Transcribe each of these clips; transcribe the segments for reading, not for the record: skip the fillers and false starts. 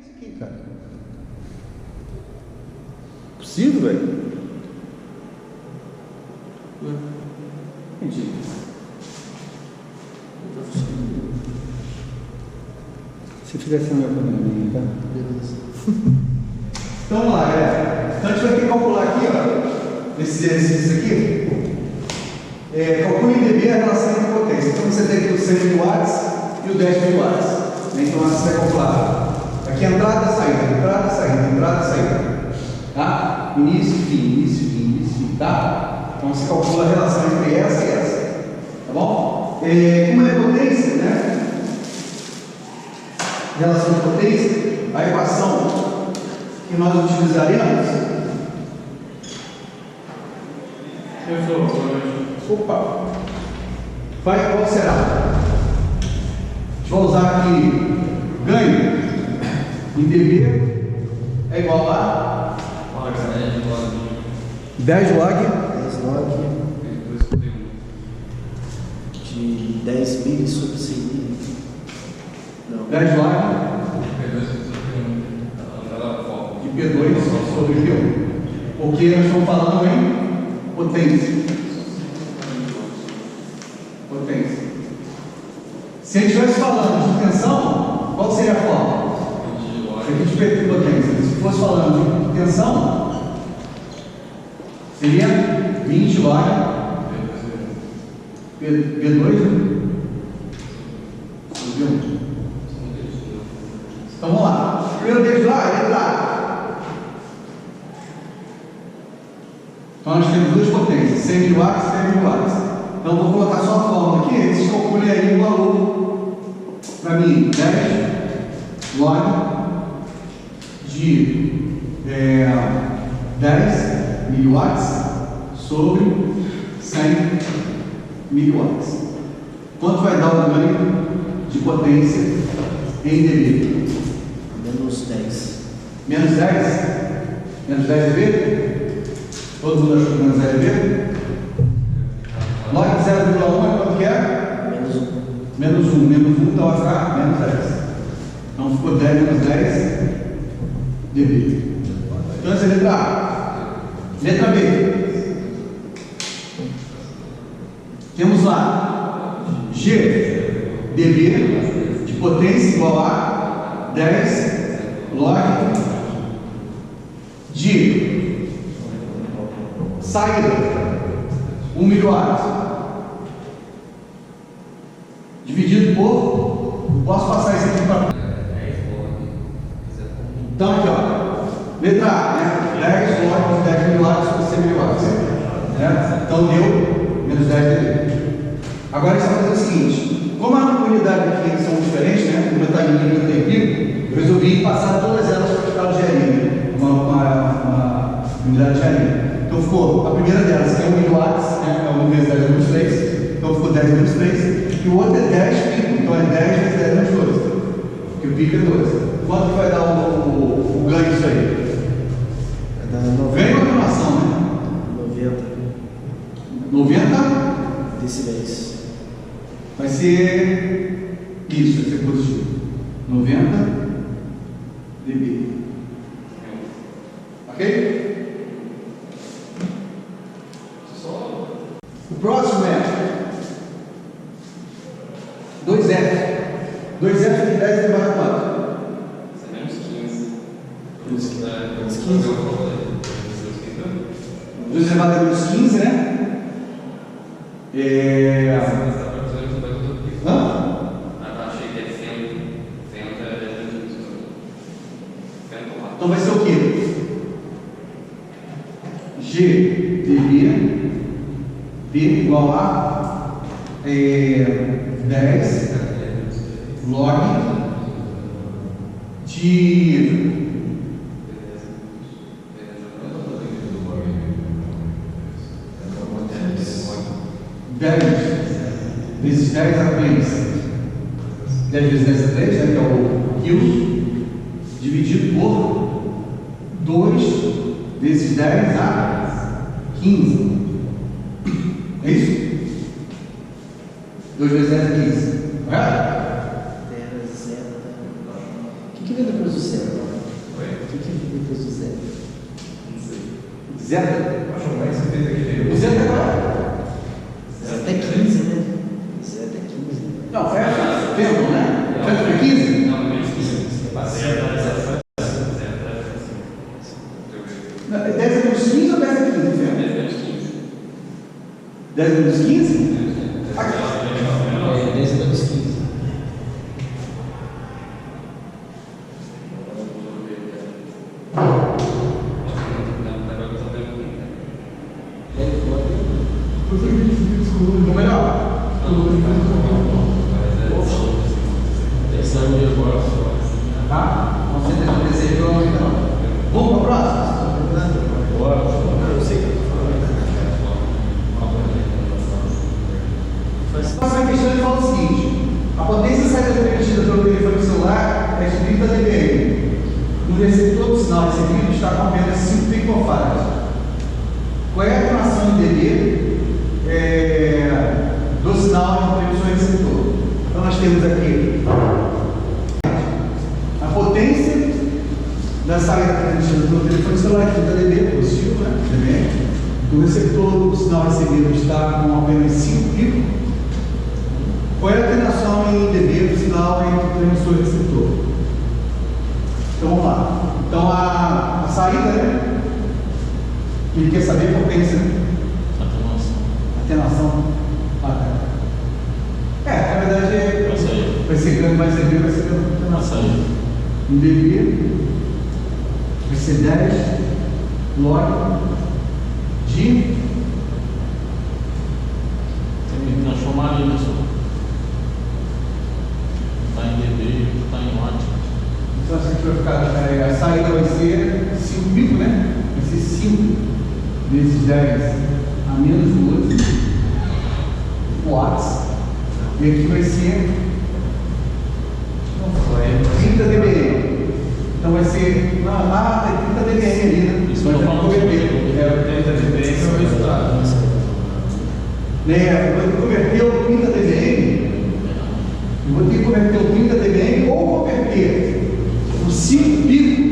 isso aqui, cara? Possível, velho? Entendi. Se tivesse a minha pandemia, tá? Beleza. Então vamos lá, galera. Então a gente vai ter que calcular aqui, ó, esse exercício aqui. Calcule em dB a relação entre potência. Então você tem aqui o 100 mil watts e o 10 mil watts. Então você vai calcular. Aqui entrada, saída, entrada, saída, entrada, saída. Tá? Início, fim, início, fim, início, fim, tá? Então você calcula a relação entre essa e essa. Tá bom? Como é potência, né? Relação de potência, a equação que nós utilizaremos. Opa! Qual será? A gente vai usar aqui ganho em dB é igual a 10 log de 10 mil sobre 100 mil. Não. 10 log de P2 sobre P1. Porque nós estamos falando em potência. Potência. Se a gente estivesse falando de tensão, qual seria a forma? Aqui de potência. Se fosse falando de tensão, seria 20 log P2 sobre P1. Então vamos lá. Primeiro deles lá é entrada. Então nós temos duas potências, 100 mil watts e 100 mil watts. Então vou colocar só a fórmula aqui, vocês calculem aí o valor para mim, 10 log de 10 miliwatts sobre 100 miliwatts. Quanto vai dar o ganho de potência em dB? Menos 10. Menos 10? Menos 10 dB? Todo mundo achou que menos 10 dB? Log de 0,1 é quanto que é? Menos 1. Menos 1. Menos 1, então vai ficar menos 10. Então ficou 10 menos 10 dB. Então essa é a letra A. Letra B. Temos lá G dB de potência igual a 10 log de saída 1 miliwatt dividido por, posso passar isso aqui para então aqui ó, letra A, né? 10 log de 10 miliwatts sobre 100 miliwatts, né? Então deu menos 10 dB. Agora a gente vai fazer o seguinte, como a unidade aqui são diferentes, né? Como está em nível tempo, eu resolvi passar todas elas para escala de areia, uma unidade de areia. Então ficou, a primeira delas é 1 miliwatts, né? É 1 vezes 10 menos 3, então ficou 10 menos 3, e o outro é 10 pico, então é 10 vezes 10 menos 2, porque o pico é 2. Quanto que vai dar o ganho disso aí? Vai dar 90. Ganho ou animação, né? 90 decibéis. vai ser isso, vai ser positivo. 90 dB. Ok? O próximo é 2F. 2F de 10 elevado a quanto? Menos 15. Menos 15. 2 elevado a menos 15, né? Então vai ser o quê? G dB B igual a 10 log de 10 vezes 10 a 3. 10 vezes 10 a 3, né, que é o quilo, dividido por 2 vezes 10 a 15. É isso? 2 vezes 10 a 15. Correto? 10 a 0 dá que vem depois do zero? Oi? O que vem depois do zero? Não sei. Zeta? Acho que você fez aquele. O zeta agora? Até 15, né? Zero até 15. Não, é pêndulo, né? Pêndulo é 15? Não, menos 15. Não, é 10 menos 15 ou 10 menos 15? Fê? 10 menos 15? Aqui. É, 10 menos 15. Ou melhor, tá? Com certeza não desejo então. Vamos para o próximo? A próxima questão ele fala o seguinte: a potência saída permitida pelo telefone celular é de 30 dBm. No receptor do sinal recebido está com apenas 5 picofarads. Qual é a atenuação em dB do sinal entre o seu receptor? Então nós temos aqui a potência da saída permitida pelo telefone celular é 30 dB, positivo, né? dB. O receptor do sinal recebido está com apenas 5 picos. Qual é a atenuação em dB do sinal entre o transmissor e o receptor? Então vamos lá. Então a saída, né? Ele quer saber a potência, né? Atenuação. Na verdade vai ser grande, vai ser grande, vai ser grande. Atenuação. Em dB vai ser 10 log de. Você me transformar ali, pessoal. Está em dB, está em watt. Então assim que vai ficar, a saída vai ser 5 pico, né? Vai ser 5 vezes 10 a menos 12 watts. E aqui vai ser 30 dBm. Então vai ser. Tem 30 dBm ali, né? Isso vai eu ter que falo converter. 30 dB é o resultado. Eu vou ter que converter o 30 dBm. Eu vou ter que converter o 30 dBm ou converter o 5 pico.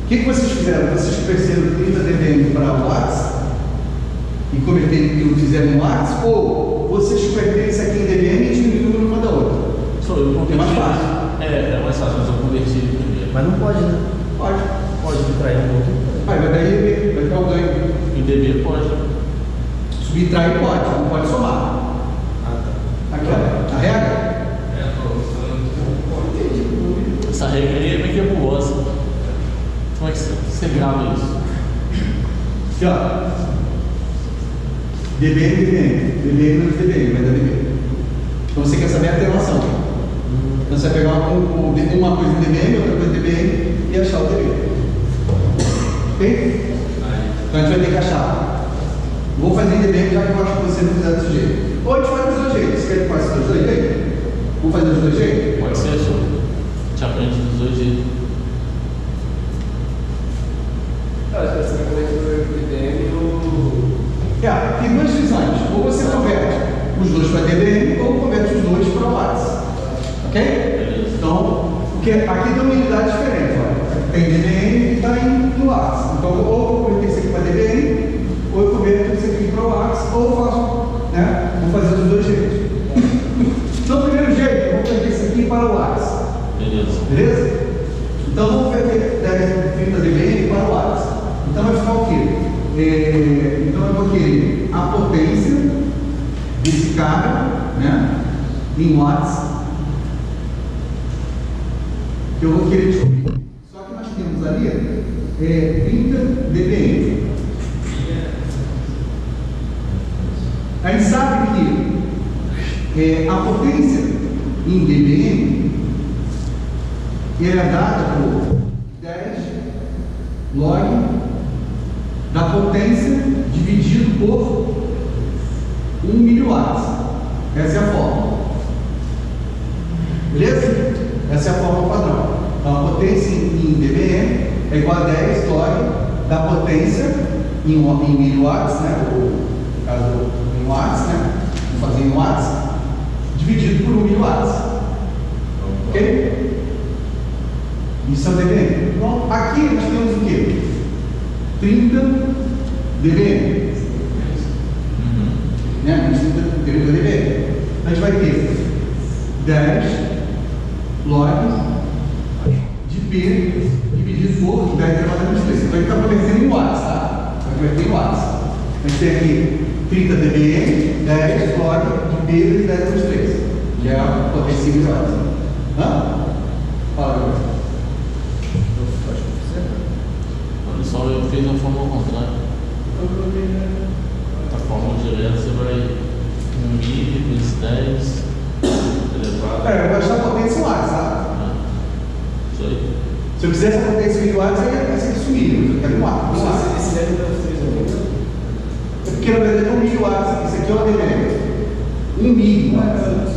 O que vocês fizeram? Vocês converteram 30 dBm para watts e converteram e fizeram em watts, ou vocês converteram isso aqui em dBm e diminuíram uma da outra? Sou eu converti. É mais fácil. É mais fácil, mas eu converti primeiro. Mas não pode, né? Pode. Pode subtrair um pouquinho. Vai daí vai ficar o ganho. Em dB pode. Subtrair pode, não pode somar. Aqui, ó, a regra. Essa regra aí é meio que nebulosa. Como é que você grava isso? Aqui, ó. dBm, dBm. dBm menos dBm, vai dar dB. Então você quer saber a atenuação. Então você vai pegar uma coisa em dBm, outra coisa em dBm e achar o dB. Ok? Então a gente vai ter que achar. Vou fazer em dBm, já que eu acho que você não fizer desse jeito. Ou a gente faz dos dois jeitos. Você quer que faça dos dois jeitos? Vamos fazer dos dois jeitos? Pode ser, senhor. Te aprende dos dois jeitos. Tem duas visões. Ou você converte os dois para dBm ou converte os dois para watts. Ok? Beleza. Então, porque aqui tem uma unidade diferente. Olha. Tem dBm e está em watts. Então, ou eu converter isso aqui para dBm, ou eu converto isso aqui para watts, ou eu faço, né? Vou fazer dos dois jeitos. Então, o primeiro jeito, eu vou converter isso aqui para watts. Beleza. Beleza? Então, vamos converter 30 dBm para watts. Então, vai ficar o quê? Então, eu vou querer a potência desse cara, né? Em watts. Que eu vou querer descobrir. Só que nós temos ali 30 dBm. A gente sabe que a potência em dBm é dada por 10 log da potência dividido por 1 miliwatts. Essa é a fórmula. Beleza? Essa é a fórmula padrão. Então a potência em dBm é igual a 10 log da potência em miliwatts, né? Ou, no caso, em watts, né? Vamos fazer em watts, dividido por 1 miliwatts. Ok? Isso é o DBM. Então, aqui nós temos o quê? 30 DBM. Né? 30 DBM. A gente vai ter 10 log de P dividido por 10 elevado a menos 3. Então, ele está convertendo em watts, tá? Vai converter em watts. A gente tem aqui 30 dBm, 10 log de P vezes 10 a menos 3, que é a potência em watts. Hã? Fala, agora. Olha só, eu fiz a fórmula contrária. A fórmula direta você vai 1.000 vezes 10 elevado. Eu vou achar a potência em watts, tá? Isso aí. Se eu quiser essa potência em watts, aí vai ser sumir. Eu quero em watts. Esse deve dar 3 É porque na verdade é 1.000 watts. Isso aqui é uma dBm. 1.000 watts.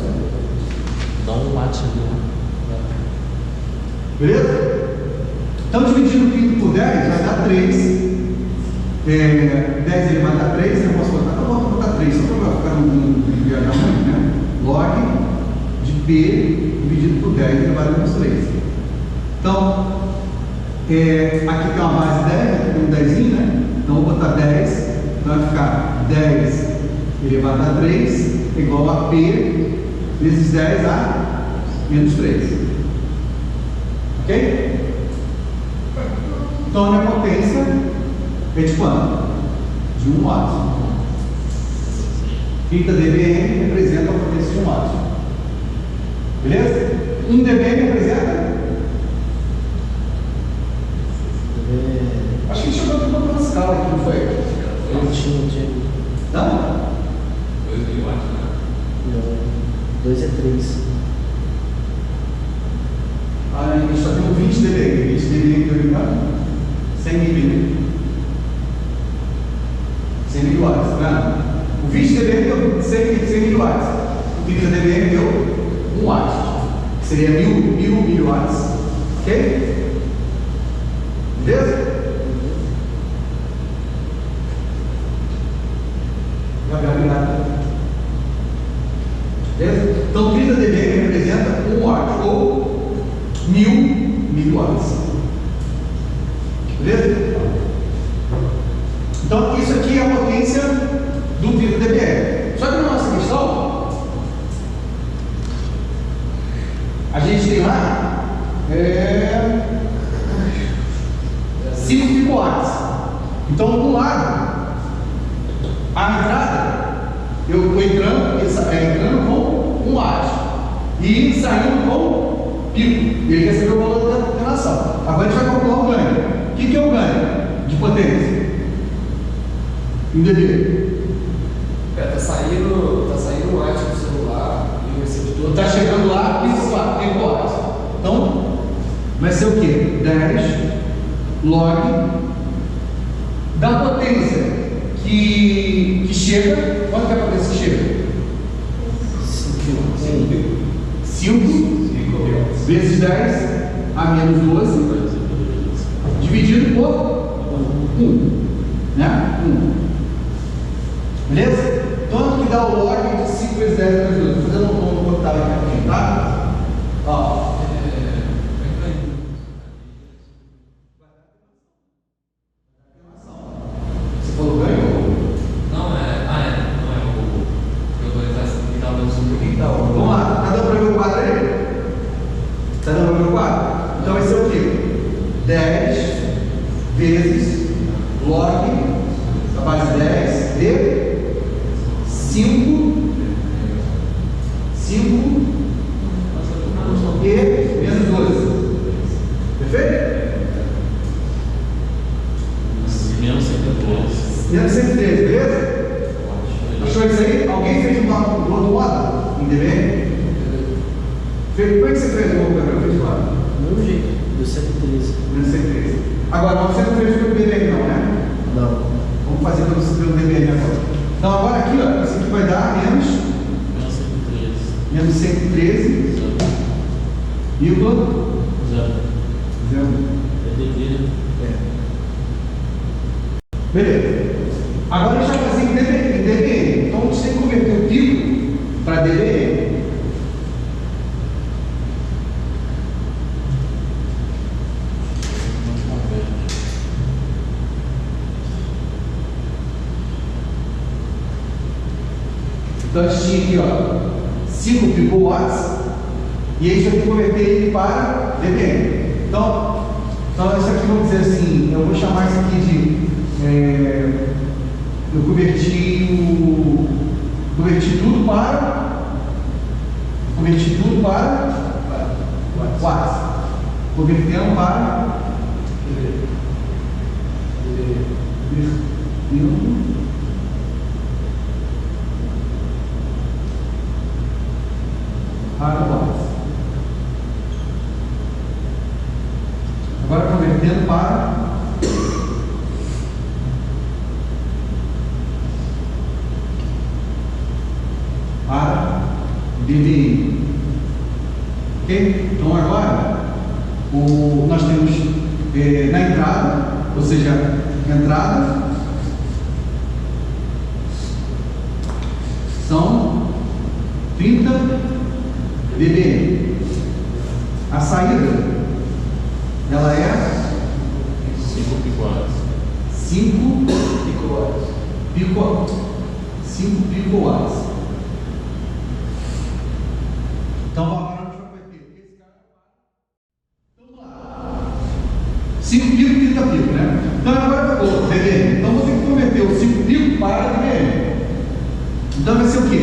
Dá um watt ali, né? Beleza? Então, dividindo 30 por 10, vai dar 3. 10 elevado a 3, eu posso botar, então vou botar 3, só para ficar no viajar muito, né? Log de P dividido por 10 elevado a menos 3. Então, aqui tem uma base 10, aqui tem um 10, né? Então, vou botar 10, então vai ficar 10 elevado a 3 igual a P vezes 10 a menos 3. Ok? Então, a minha potência é de quanto? De 1 watt. 30 dBm representa a potência de 1 watt. Beleza? 1 dBm representa? Acho que a gente chegou a uma escala aqui, não foi? Tinha. Não? 2.000 watts, né? Não. 2 é 3. A gente só tem um 20 dBm. 20 dBm que eu engano? 100 mil. 100 mil watts, tá? O 20 dBm deu 100 mil watts. O 30 dBm deu 1 watt. Que seria 1000 watts. Ok? Beleza? Obrigado. Beleza? Então 30 dBm representa 1 watt ou 1000 watts. Beleza? Então isso aqui é a potência do 30 dBm. Só que na nossa questão, a gente tem lá 5 picowatts. Então, de um lado, a entrada, eu estou entrando com 1 watt e saindo com pico. Ele recebeu o valor da alteração. Agora a gente vai calcular o ganho. O que é o ganho de potência? Em dB. Tá saindo o watt do celular e o receptor Está chegando lá, picowatts. Então, vai ser o quê? 10 log da potência que chega. Quanto que é a potência que chega? 5 vezes 10 a menos 12 dividido por 1. Né? 1. Beleza? Quanto que dá o log de 5 vezes 10 a menos 12? Vou fazer um octavo aqui rapidinho, tá? Ó. Você falou ganho? Não é o. Eu vou entrar assim, tá dando um pouquinho. Então, vamos lá. Tá dando para ver o quadro aí? Tá dando para ver o quadro? Então vai ser o quê? 10 vezes log da base 10 de 5 e menos 12. Perfeito? Menos 113. Menos 113, beleza? Achou isso aí? Alguém fez um outro modo em dB? Como é que você fez o outro? Eu fiz lá. Do mesmo jeito. Deu 113. Menos 113. Agora, você não fez pelo dB não, né? Não. Vamos fazer pelo dB agora. Então agora aqui, ó, isso aqui vai dar menos 113. Vírgula 0. Beleza. Agora a gente vai fazer em dBm. Então a gente tem que converter o pico para dBm. antes tinha aqui, ó, 5 picowatts, e aí já tem que converter ele para dBm. Então isso aqui, vamos dizer assim, eu vou chamar isso aqui de, eu converti tudo para watts. Convertendo para watts. Agora convertendo para dBm. Ok? Então agora nós temos na entrada, ou seja, entrada são 30 dBm. A saída ela é 5 picowatts. 5 picowatts. Então agora a gente vai converter esse cara para. Vamos lá. 5 pico, 30 pico, né? Então agora vai pôr dBm. Então vou ter que converter o 5 pico para dBm. Então vai ser o quê?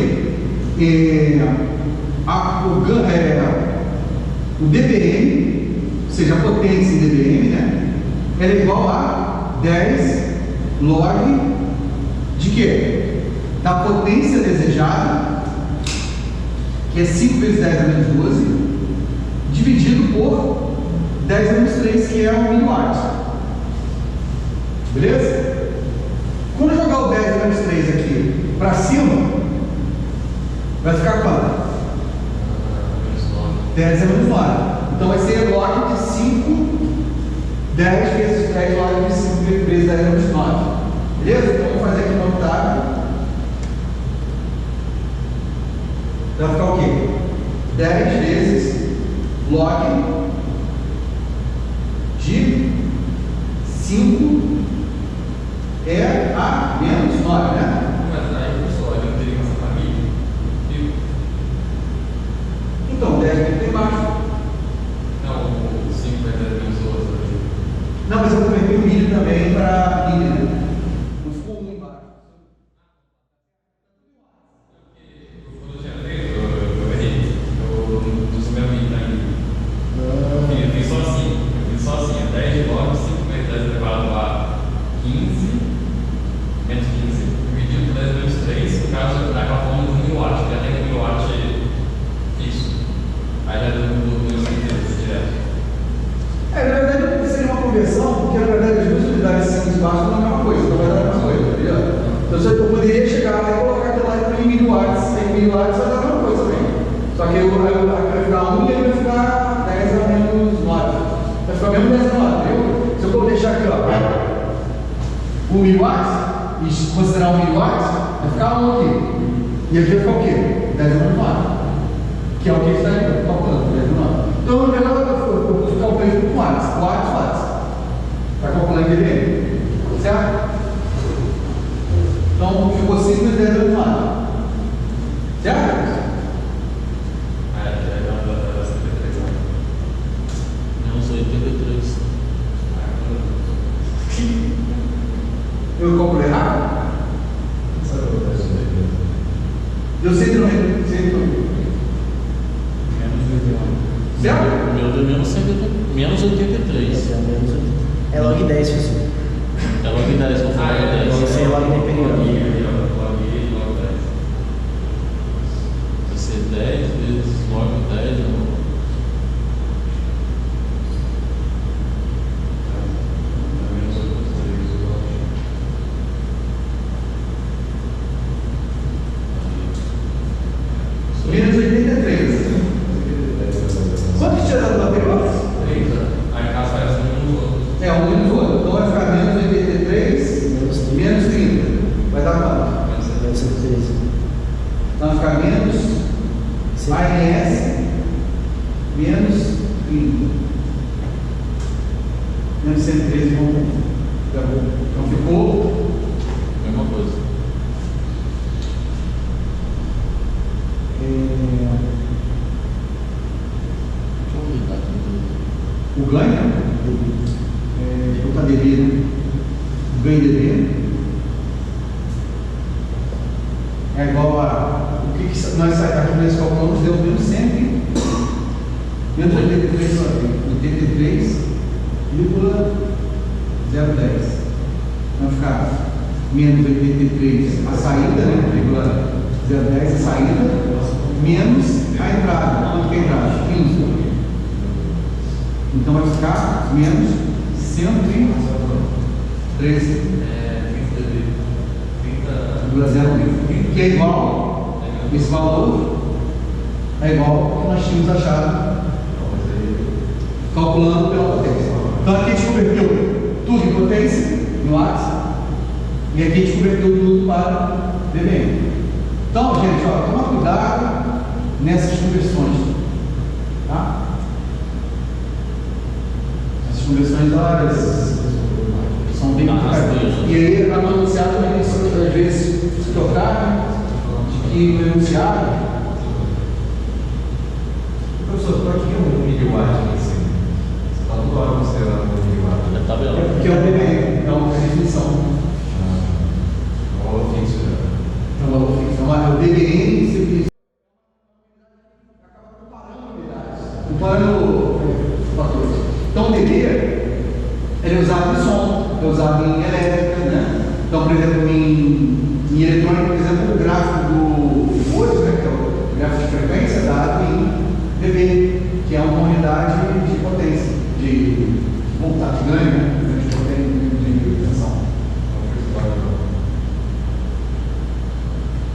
O dBm, ou seja, a potência em dBm, né? Ela é igual a 10 log de quê? Da potência desejada, que é 5 vezes 10 a menos 12, dividido por 10 a menos 3, que é 1 miliwatt. Beleza? Quando eu jogar o 10 a menos 3 aqui para cima, vai ficar quanto? 10 a menos 9. Então vai ser log de 5, 10 vezes 10 log de 5 vezes 10 a menos 9. Beleza? Então vamos fazer aqui no octavo. Vai ficar o quê? 10 vezes log de 5 é a menos 9, né? Mas aí, pessoal, eu teria essa família. Então, 10 aqui tem embaixo. Não, o 5 vai ter menos 12 ali. Não, mas eu converti o milho também para milho, né? Não ficou 1 embaixo. Quando eu tinha feito, eu errei. Eu sou meu amigo ainda. Eu fiz só assim. É 10 log, 5 vezes 10 elevado a 15, menos 15, dividido por 10 menos 3, no caso, aquela forma de 1 miliwatt, que já tem 1 miliwatt fixo. Aí já deu menos 15 direto. Na verdade, seria uma conversão, porque na verdade as duas unidades de cima e de baixo não é a mesma coisa, não vai dar a mesma coisa, entendeu? Então eu poderia chegar lá e colocar aquilo lá em miliwatts, 100 miliwatts vai dar a mesma coisa também. Só que aqui vai ficar 1 e ele vai ficar 10 a menos 9. Vai ficar mesmo 10 a 9, entendeu? Se eu deixar aqui, ó, 1 miliwatts, e considerar 1 miliwatts, vai ficar 1 aqui. E aqui vai ficar o quê? 10 a menos 9. Que é o que está calculando, 10 a 9. Então, na verdade, eu calculei com watts. Para calcular em dBm. Certo? Então, ficou 5 vezes 10 a menos 9. Certo? Menos 83. Eu calculei errado? Eu sei que não é. Certo? O meu deu menos 83. É log 10, professor. É log 10, vou falar log 10. Esse é log de período. Vai ser 10 vezes log 10. Menos 83. Quanto que tinha dado no anterior? 3, aí caso faz um no outro. É, um menos o outro. Então vai ficar menos 83, menos 30. Vai dar quanto? Menos 113. Então vai ficar menos ANS, menos 30. Menos 113, então ficou Mesma coisa. Deixa eu olhar aqui. O ganho está devido. O ganho devido é igual a. O que nós aqui nós calculamos deu menos 100, menos 83, 83,010. Vai ficar menos 83 a saída, né? 0,10 a saída, menos a entrada. Quanto que é a entrada? 15. Então vai ficar menos 113,01, que é igual, esse valor é igual ao que nós tínhamos achado calculando pela potência. Então aqui a gente converteu tudo em potência, em watts, e aqui a gente converteu tudo para dBm. Então, gente, ó, toma cuidado nessas conversões, tá? Essas conversões, elas são bem complicadas. E aí, para no enunciado também, às vezes, se trocar, de que no enunciado. Professor, por que é um miliwatt aqui em cima? Você está toda hora considerando um miliwatt. É tabela. É porque é o dBm, então é a definição. É um valor fixo já. É um valor fixo. Então, o dBm se acaba comparando unidades, comparando fatores. Então, o dB ele é usado em som, é usado em elétrica, né? Então, por exemplo, em eletrônica, por exemplo, o gráfico do volts, né, que é o gráfico de frequência, é dado em dB, que é uma unidade de potência, de voltagem, ganho, né? De potência, de tensão.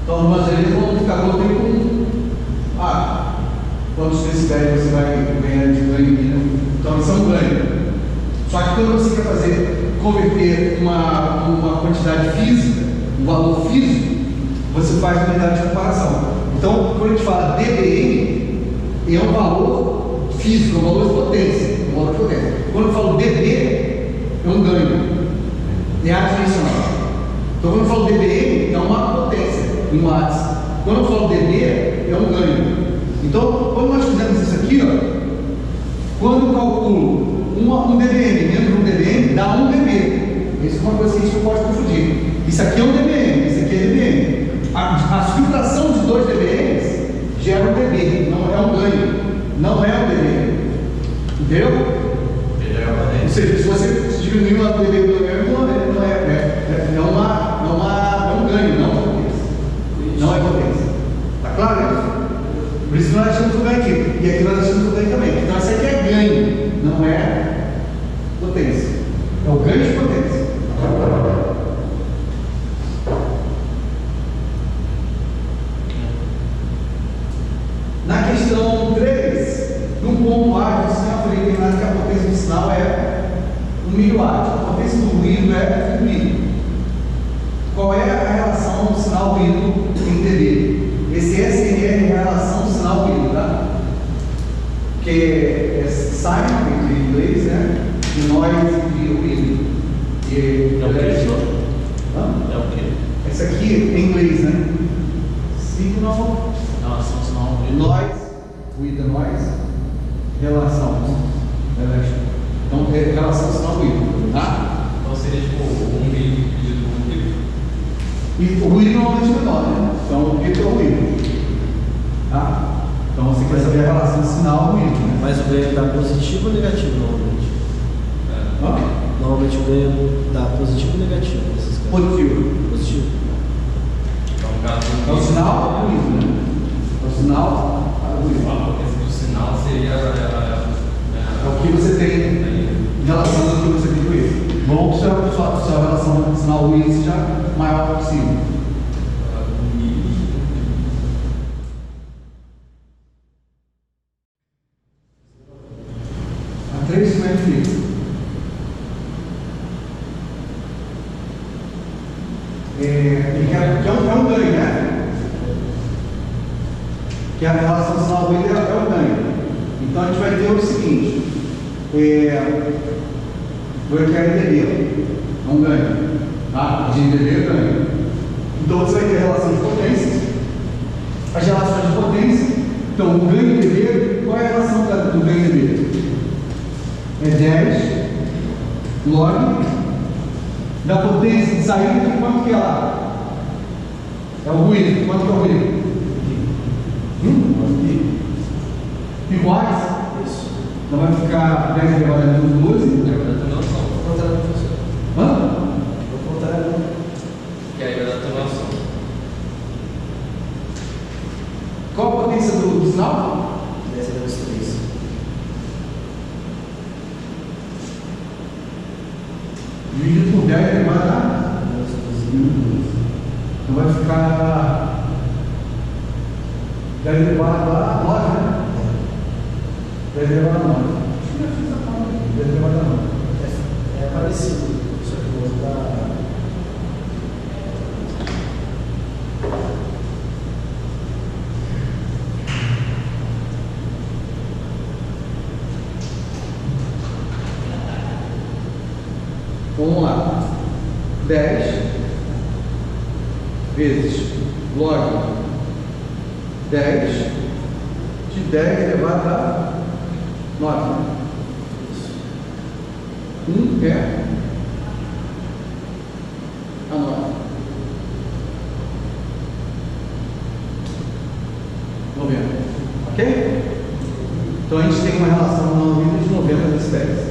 Então, algumas vezes vão ficar colocando quantos decibéis você vai ganhar de ganho, né? Então, isso é um ganho. Só que quando você quer converter uma quantidade física, um valor físico, você faz uma unidade de comparação. Então, quando a gente fala dBm, é um valor físico, é um valor de potência. Quando eu falo dB, é um ganho. É adimensional. Então, quando eu falo dBm, é uma potência em watts. Quando eu falo dB, é um ganho. Então, quando nós fizemos isso aqui, ó, quando eu calculo um dBm menos um dBm, dá 1 dB. Isso é uma coisa que a gente não pode confundir. Isso aqui é um dBm, isso aqui é dBm. A subtração de 2 dBms gera um dB, não é um ganho. Não é um dB. Entendeu? Ou seja, se você diminuir uma dB do dBm, não é um ganho, não é potência. Não é potência. Tá claro, né? Por isso que nós achamos o ganho aqui. E aqui nós achamos o ganho também. Então, isso aqui é ganho, não é potência. É o ganho de potência. Na questão 3, no ponto A, o sinal foi determinado que a potência do sinal é 1 miliwatt. A potência do ruído é 1 mil. Qual é a relação do sinal ruído em dB? Esse SNR é a relação do sinal ruído, tá? Que é sign em inglês, né? E noise de ruído. É o que, senhor? É o que? Esse aqui é em inglês, né? Signal, Relação sinal. noise, ruído é noise, relação. Então, é relação sinal ruído, tá? Então seria tipo 1 milho dividido por 1 milho. E o ruído normalmente é menor, né? Então, o que é o ruído? Tá? Então, você quer saber a relação sinal ruído, né? Mas o ganho dá positivo ou negativo normalmente? Ó, Normalmente o ganho dá positivo ou negativo nesses casos? positivo. Positivo. Então, no caso É o sinal ruído, né? É o sinal ruído. a potência do sinal seria É o que você tem em relação ao que você tem com ele. Bom que sua relação com o sinal ruído seja maior possível. 1 milho. A 3 como é que fica? Que é um ganho, né? Que a relação sinal ruído é um ganho. Então a gente vai ter o seguinte: vou querer dB, é um ganho, tá? De dB é ganho. Então você vai ter a relação de potências, as relações de potência. Então, o ganho de dB, qual é a relação do ganho de dB? É 10 log da potência de saída, quanto que é lá? É o ruído. Quanto que é o ruído? Iguais? Isso. Não vai ficar 10 elevado a menos 12? Vou contar no professor. Hã? Vou contar no. Que aí vai dar atuação. Qual a potência do sinal? 10 elevado a 3. Dividido por 10 elevado a... Então vai ficar 10 elevado a 9, né? 10 elevado a 9. 10 elevado a 9. É parecido, só que o outro dá. Vamos lá. 10 vezes log 10 de 10 elevado a 9. 1 é a 9. Ok? Então a gente tem uma relação no nível de 90 decibéis.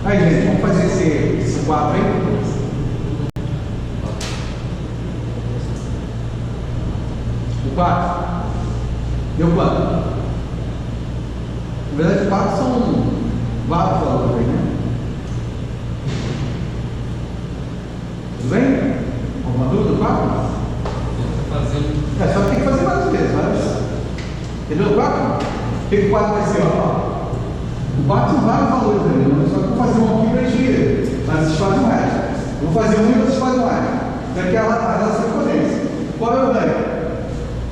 Aí, gente, vamos fazer esse quadro aí. O 4 deu quanto? Na verdade, 4 são vários valores aí, né? Tudo bem? Alguma dúvida do 4? Fazendo. É, só que tem que fazer várias vezes, várias. Entendeu? O 4? O que o 4 vai ser? Ó? O 4 são vários valores aí, né? Só que eu vou fazer um aqui para gente, mas vocês fazem o resto. Eu vou fazer um e vocês fazem o resto. Então aqui é a relação de potência. Qual é o ganho?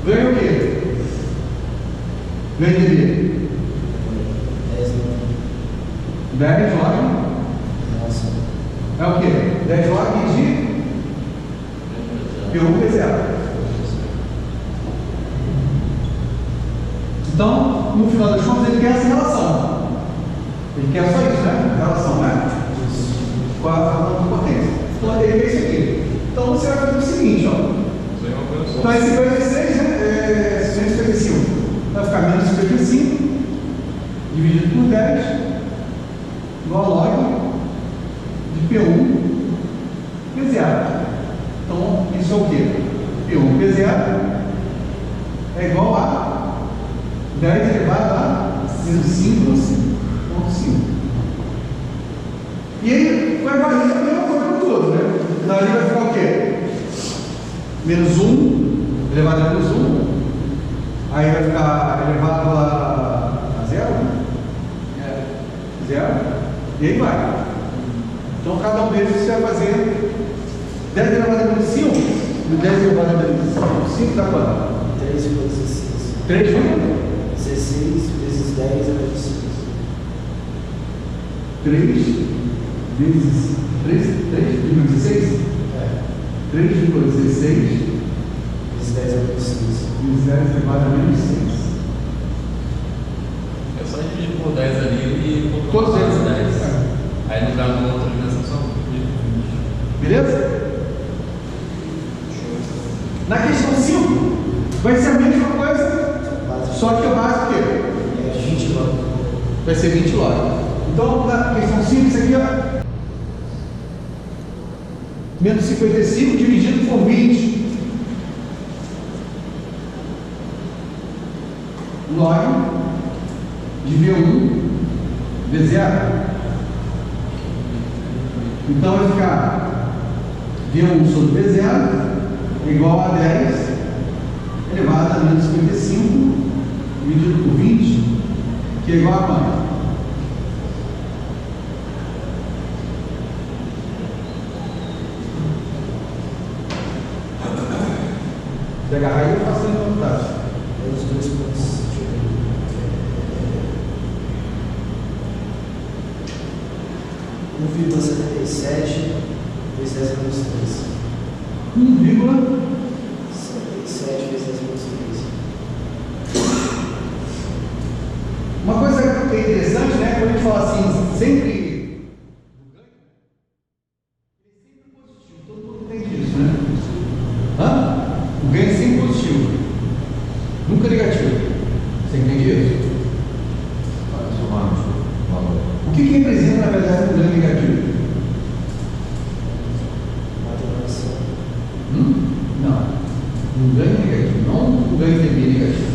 Ganho o quê? Ganho de dB. 10 log. Nossa. É o quê? 10 log de P1 P0. Então, no final das contas, ele quer essa relação. Ele quer só isso, né? Relação, né? Com a forma de potência. Então, ele quer isso aqui. Então, você vai fazer o seguinte, ó. Isso aí é uma coisa só. Então, é 56, né? 155. Vai ficar menos 55, dividido por 10, igual a log de P1 P0. Então, isso é o quê? P1 P0 é igual a 10 elevado a menos 5,5. E aí vai valer a mesma coisa para todos, né? Então ali vai ficar o quê? Menos 1 elevado a menos 1. Aí vai ficar elevado a 0. É. 0. E aí vai. Então cada um deles você vai fazer 10 elevado a menos 5. 10 elevado a menos 5 dá quanto? 3,16. 3 16 vezes 10 é menos 5. 3 vezes 3,16? É. 3,16 Vezes 10 é menos 6. vezes 10 elevado a menos 6. É só dividir por 10 ali e por Todos eles. 10. Aí no caso do outro ali nessa só. Beleza? Na questão 5, vai ser a mesma coisa, só que o básico o quê? É 20 log. Vai ser 20 log. Então, na questão 5, isso aqui é menos 55 dividido por 20 log de V1 V0. Então vai ficar V1 sobre V0 igual a 10 elevado a menos 55 dividido por 20, que é igual a quanto? Se agarrar aí, eu faço a contagem. Os 2 pontos. Deixa eu ver. 1,77 vezes 10 menos 3. 77 vezes 10 menos 3. Uma coisa que é interessante, né? Quando a gente fala assim, sempre. Ele é sempre positivo, todo mundo entende isso, né? O ganho é sempre positivo, nunca negativo. Você entende isso? O que representa, na verdade, um ganho negativo? Não. Um ganho negativo, não um ganho negativo.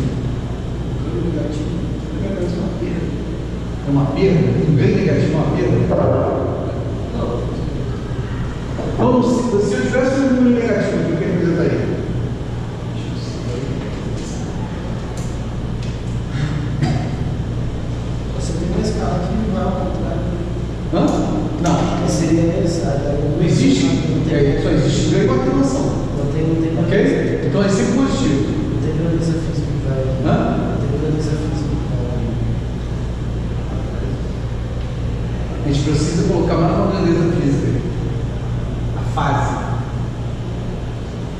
Ganho negativo. É uma perda? Um ganho negativo é uma perda? Então, se eu tivesse um número negativo, o que representaria? Você tem uma escala que vai ao contrário. Não. Seria necessário. Não existe. Só existe ganho com atenuação. Não tem Ok? Então é sempre positivo. Não tem grandeza física que vai. Hã? Não tem grandeza física que vai. A gente precisa colocar mais uma grandeza física. A fase.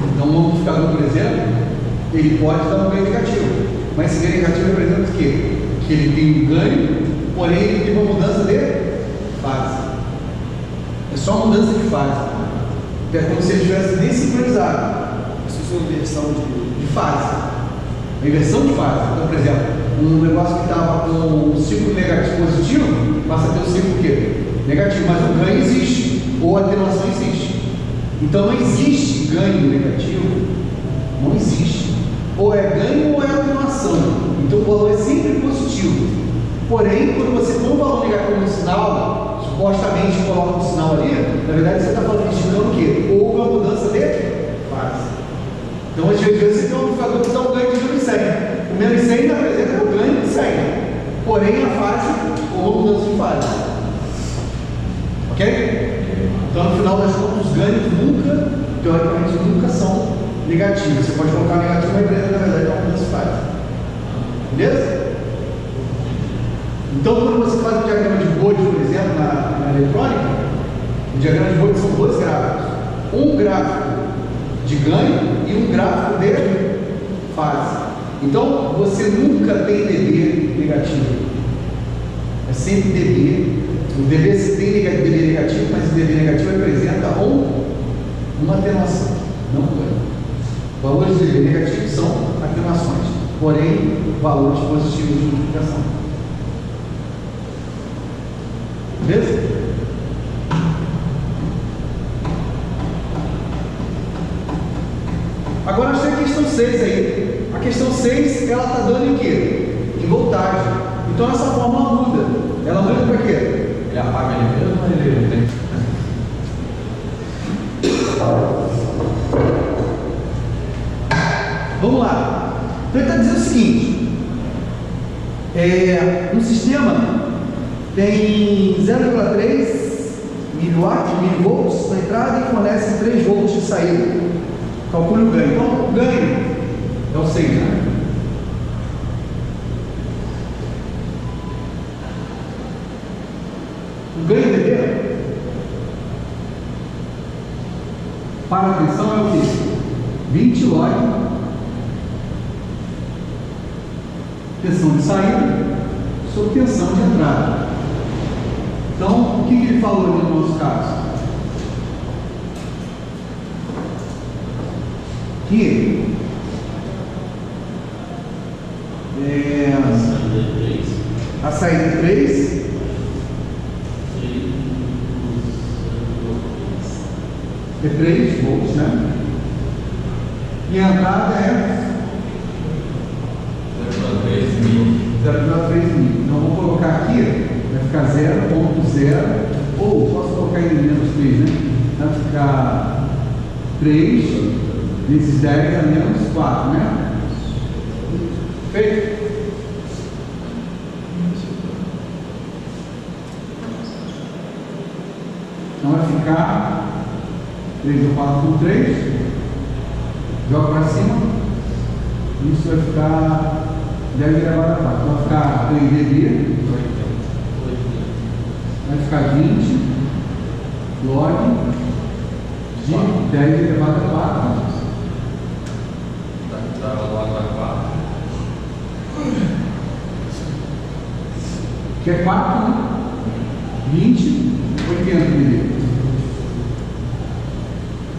Então, um amplificador, por exemplo, ele pode dar um ganho negativo. Mas esse ganho negativo representa o quê? Que ele tem um ganho, porém ele tem uma mudança de fase. É só uma mudança de fase. É como se ele estivesse desincronizado. Isso é inversão De fase. Uma inversão de fase. Então, por exemplo, um negócio que estava com um ciclo negativo positivo, passa a ter um ciclo o quê? Negativo, mas o ganho existe, ou a atenuação existe. Então não existe ganho negativo, não existe. Ou é ganho ou é atenuação. Então o valor é sempre positivo. Porém, quando você põe um valor negativo no sinal, supostamente coloca um sinal ali, na verdade você está indicando o quê? Houve uma mudança de fase. Então, às vezes, você tem um amplificador que dá um ganho de menos 100. O menos 100 representa o ganho de 100. Porém, a fase, ou uma mudança de fase. Ok? Então, no final das contas, os ganhos nunca, teoricamente, nunca são negativos. Você pode colocar negativo, mas na verdade é uma mudança de fase. Beleza? Então, quando você faz o diagrama de Bode, por exemplo, na eletrônica, o diagrama de Bode são dois gráficos. Um gráfico de ganho e um gráfico de fase. Então, você nunca tem dB negativo. É sempre dB. O dB tem dB negativo, mas o dB negativo representa uma atenuação, não um ganho. Valores de dB negativo são atenuações, porém, valores positivos de multiplicação. Beleza? Agora nós temos a questão 6 aí. A questão 6, ela está dando em quê? Em voltagem. Então essa fórmula muda. Ela muda para quê? Ele apaga ele mesmo ou ele não tem? Vamos lá. Então ele está dizendo o seguinte. Um sistema tem 0,3 milivolts na entrada e fornece 3 volts de saída. Calcule o ganho. Então, o ganho é o seguinte, né? O ganho dB para a tensão é o quê? 20 log tensão de saída sobre tensão de entrada. Então, o que ele falou ali no nosso caso? Que a saída é 3 é 3 volts, né? E a entrada é 0,3 mil. 0,3 mil. Então vou colocar aqui, vai ficar 0,0 Ou posso colocar em menos 3, né? Vai ficar 3 vezes 10 a menos 4, né? Feito? Então vai ficar 3 ou 4 por 3, joga para cima, isso vai ficar 10 elevado a 4, então vai ficar 3 dB, vai ficar 20 log de 10 elevado a 4. Tá log a 4. Que é 4, né? 20, 80 dB.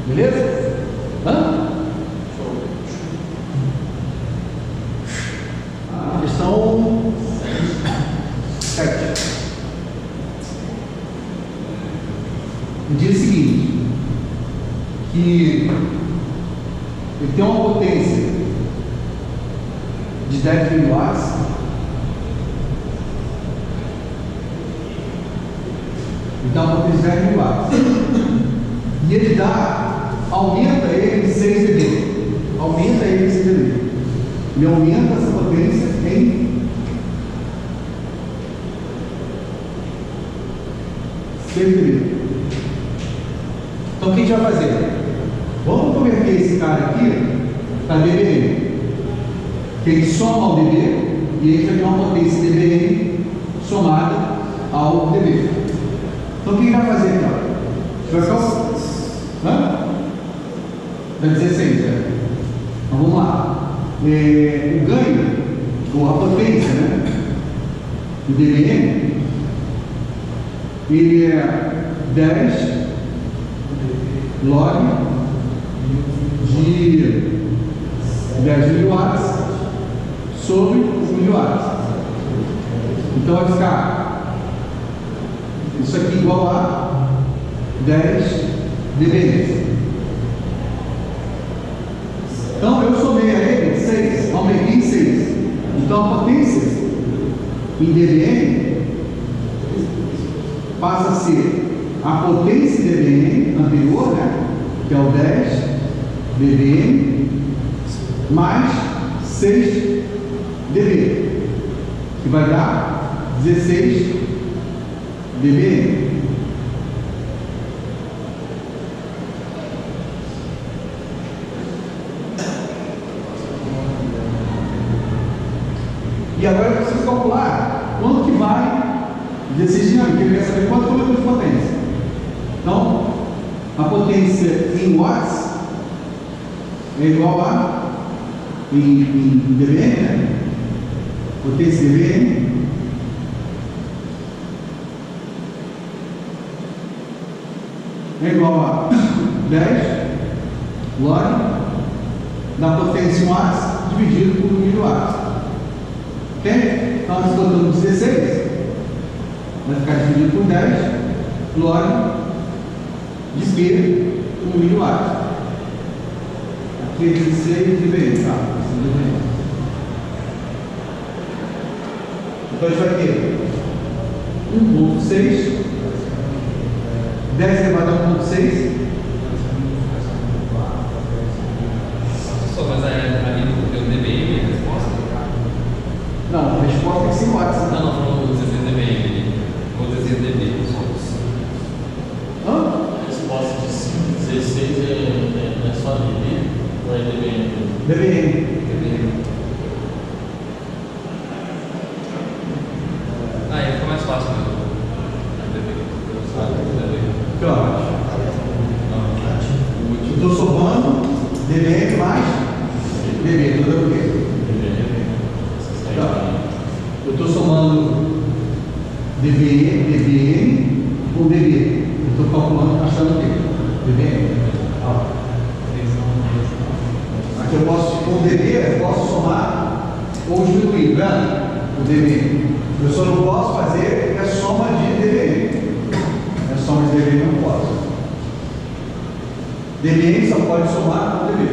Beleza? Hã? Questão 7. Diz o seguinte, que ele tem uma potência de 10 mil watts e dá uma potência de 10 mil watts. E ele aumenta ele em 6 dB. Aumenta ele em 6 dB. Ele aumenta essa potência em 6 dB. Então o que a gente vai fazer? Vamos converter esse cara aqui para dBm. Que ele soma ao dB e ele vai ter uma potência dBm somada ao dB. Então o que a gente vai fazer aqui? Vai ficar da 16, né? Então vamos lá. O ganho, ou a potência, né? O dBm, ele é 10 log de 10 mil watts sobre 1 mil watts. Então vai ficar isso aqui igual a 10 dBm. Então eu somei a ele 6, aumentei em 6. Então a potência em dBm passa a ser a potência dBm anterior, né, que é o 10 dBm mais 6 dB, que vai dar 16 dBm. E agora eu preciso calcular quanto que vai 16 dinâmica. Ele quer saber quanto que eu tenho de potência. Então, a potência em watts é igual a em dBm, né? Potência dBm é igual a 10 log da potência em watts dividido por 1000 watts. Ok? Então, nós botamos 16, vai ficar dividido por 10 log de P por 1000 watts. Aqui é 16 dBm, tá? Então, isso vai ter 1.6, 10 elevado a 1.6. Só, mas ali no teu dBm a resposta? Não, a resposta é 100 watts. Né? Não, falando do 16 dBm ali. Ou 16 dB, Hã? A resposta de 16 é só dB ou é dBm? dBm. Aí fica mais fácil, né? Que ótimo. Eu estou somando dBm mais dB, tudo é o quê? Tá. Eu estou somando dBm com dB. Eu estou calculando, achando o quê? dBm. Aqui eu posso, com dB, eu posso somar ou diminuir, né? O dB. Eu só não posso fazer a soma de dBm. A soma de dBm eu não posso. dBm só pode somar com dB.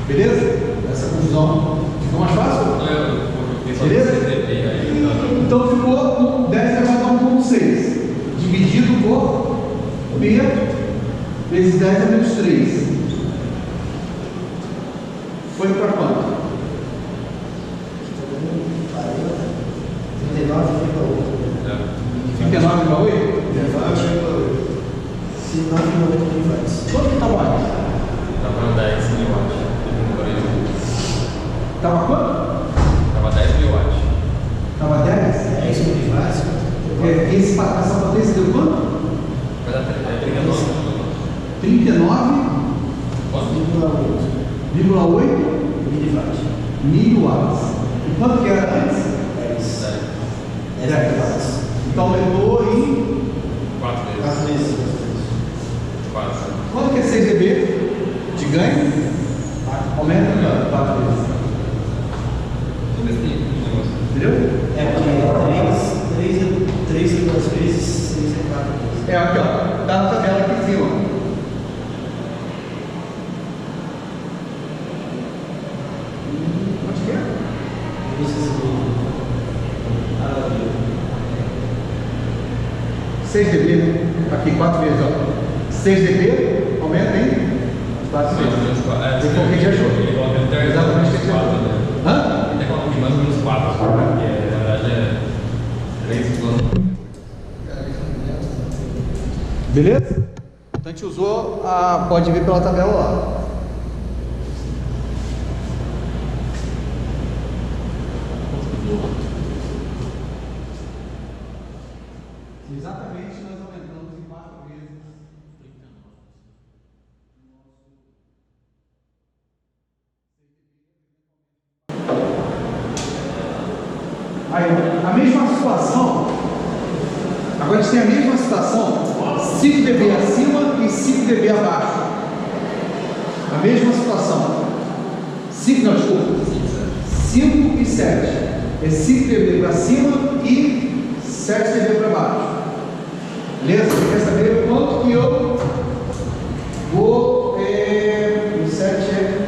Beleza? Essa confusão ficou mais fácil? Não, eu fiquei só Beleza? 16 dB aí. Então ficou com 10 elevado a 1.6. dividido por P vezes 10 a menos 3. Foi para quanto? 39,8. Quanto que estava antes? Estava 10 mil watts. Estava quanto? Estava 10 mil watts. Estava 10? 10 miliwatt. Essa potência deu quanto? Vai dar 39. 39,8 miliwatt. miliwatts. E quanto que era antes? 10 miliwatts. Então aumentou em 4 4 vezes. vezes. 4. quanto que é 6 dB de ganho? Aumenta 4 vezes. Entendeu? É porque 3 e 2 vezes, 6 e 4 vezes. É aqui, ó. Tá na tabela aqui em cima. Onde que é? Isso assim. 6 dB. Aqui, 4 vezes, ó. 6 dB, aumenta em 4 vezes. Eu coloquei de ajuda. Ele coloca até Exatamente o que você 4, falou. né? Hã? Ele coloca aqui mais ou menos 4, porque na verdade é 3 planos. Beleza? Então a gente usou a. Pode vir pela tabela lá. Exatamente, nós aumentamos em 4 vezes. Aí, a mesma situação. Agora a gente tem a mesma situação. 5 dB acima e 5 dB abaixo. A mesma situação. 5 e 7. É 5 dB para cima e 7 dB para baixo. Beleza? Você quer saber quanto que eu vou. O 7 é.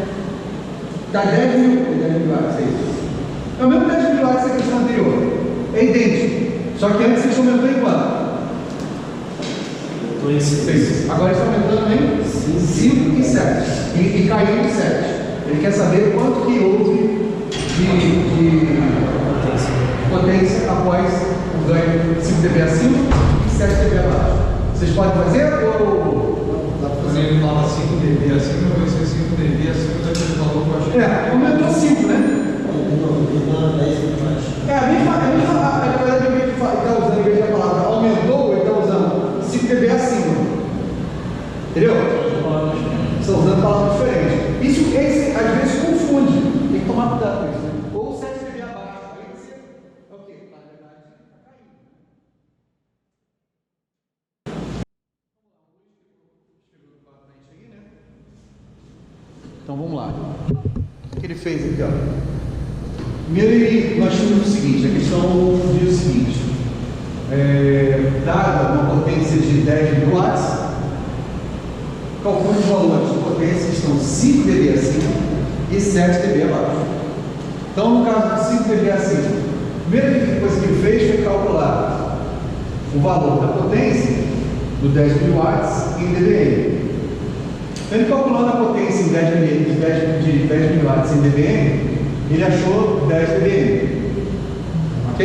Dá 10 mil watts, é isso. É o mesmo 10 mil watts da questão anterior. É idêntico. Só que antes você aumentou em quanto? 6. Agora está aumentando em 5 e 7. E caiu em 7. Ele quer saber quanto que houve de potência após o ganho de 5 dB acima e 7 dB abaixo. Vocês podem fazer ou... Quando ele fala 5 dB acima, vai ser 5 dB acima daquele valor que eu achei. Aumentou 5, né? É a mesma, na verdade, ele está usando, em vez da palavra aumentou, ele está usando 5 dB acima. Entendeu? Estão usando palavras diferentes. Isso às vezes confunde. Tem que tomar cuidado com isso, né? Ou 7 dB abaixo. Além de ser. É o quê? Na verdade, está caindo. Então vamos lá. O que ele fez aqui, ó? Primeiro, nós tínhamos o seguinte: a questão diz o seguinte: dada uma potência de 10 mil watts, calcule os valores de potência que estão 5 dB acima e 7 dB abaixo. Então, no caso de 5 dB acima, a primeira coisa que ele fez foi calcular o valor da potência do 10 mil watts em dBm. Então, ele calculando a potência em 10 mil watts em dBm, ele achou 10 dBm. Ok?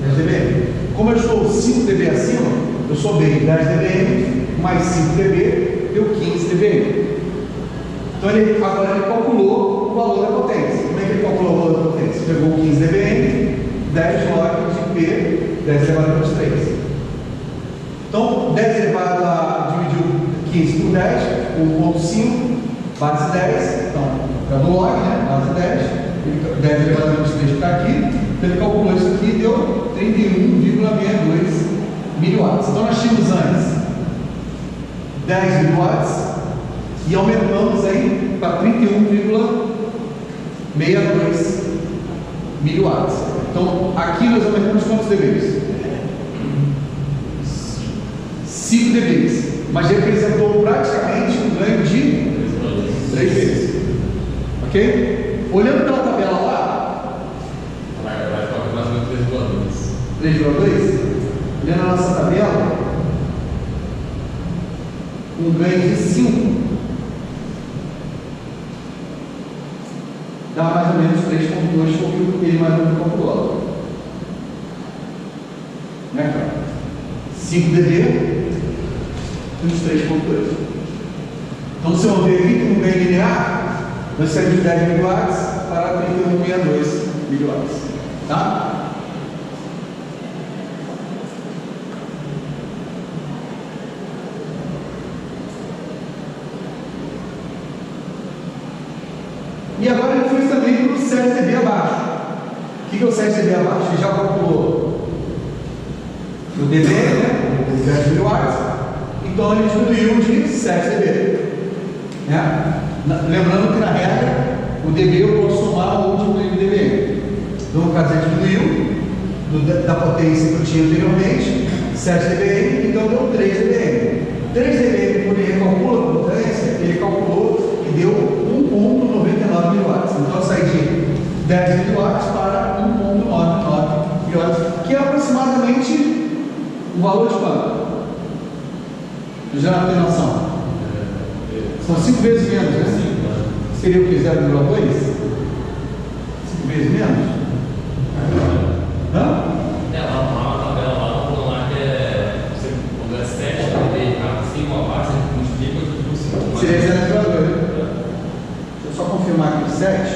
10 dBm. Como eu estou 5 dB acima, eu somei 10 dBm mais 5 dB, deu 15 dBm. Então agora ele calculou o valor da potência. Como é que ele calculou o valor da potência? Pegou 15 dBm, 10 log de P, 10 elevado a menos 3. Então 10 elevado a dividiu 15 por 10, 1.5, base 10, então é do log, né? Base 10. 10 elevado a menos 3 está aqui, então ele calculou isso aqui e deu 31,62 miliwatts. Então nós tínhamos antes 10 miliwatts e aumentamos aí para 31,62 miliwatts. Então aqui nós aumentamos quantos dBs? 5 dBs, mas representou praticamente um ganho de 3 vezes. Ok? Olhando pela tabela lá, Vai ficar mais ou menos 3,2. 3,2, olhando a nossa tabela, um ganho de 5, dá mais ou menos 3,2, foi o que ele mais ou menos calculou. Né, cara? 5 dB menos 3,2. Então, você vai ver aqui que no ganho linear, nós saímos de 10 miliwatts para 31,62 miliwatts. Tá? E agora ele foi também para o 7 dB abaixo. O que é o 7 dB abaixo? Ele já calculou o dB, né? O 10 miliwatts. Então ele diminuiu de 7 dB. Né? Lembrando que na regra, o dB eu posso somar ou diminuir o dB. Então, no caso, ele diminuiu da potência que eu tinha anteriormente, 7 dB, então deu 3 dB. 3 dB, quando ele recalcula a potência, ele calculou e deu 1,99 miliwatts. Então, eu saí de 10 miliwatts para 1,99 miliwatts, que é aproximadamente o valor de quanto? Eu já não tenho noção. São 5 vezes menos, né? Seria o que? 0,2? 5 vezes menos? Hã? É, lá na tabela lá, no lá que é. Você põe 7 dB, 5 abaixo, você multiplica por 5. Seria 0,2. Deixa eu só confirmar aqui, 7.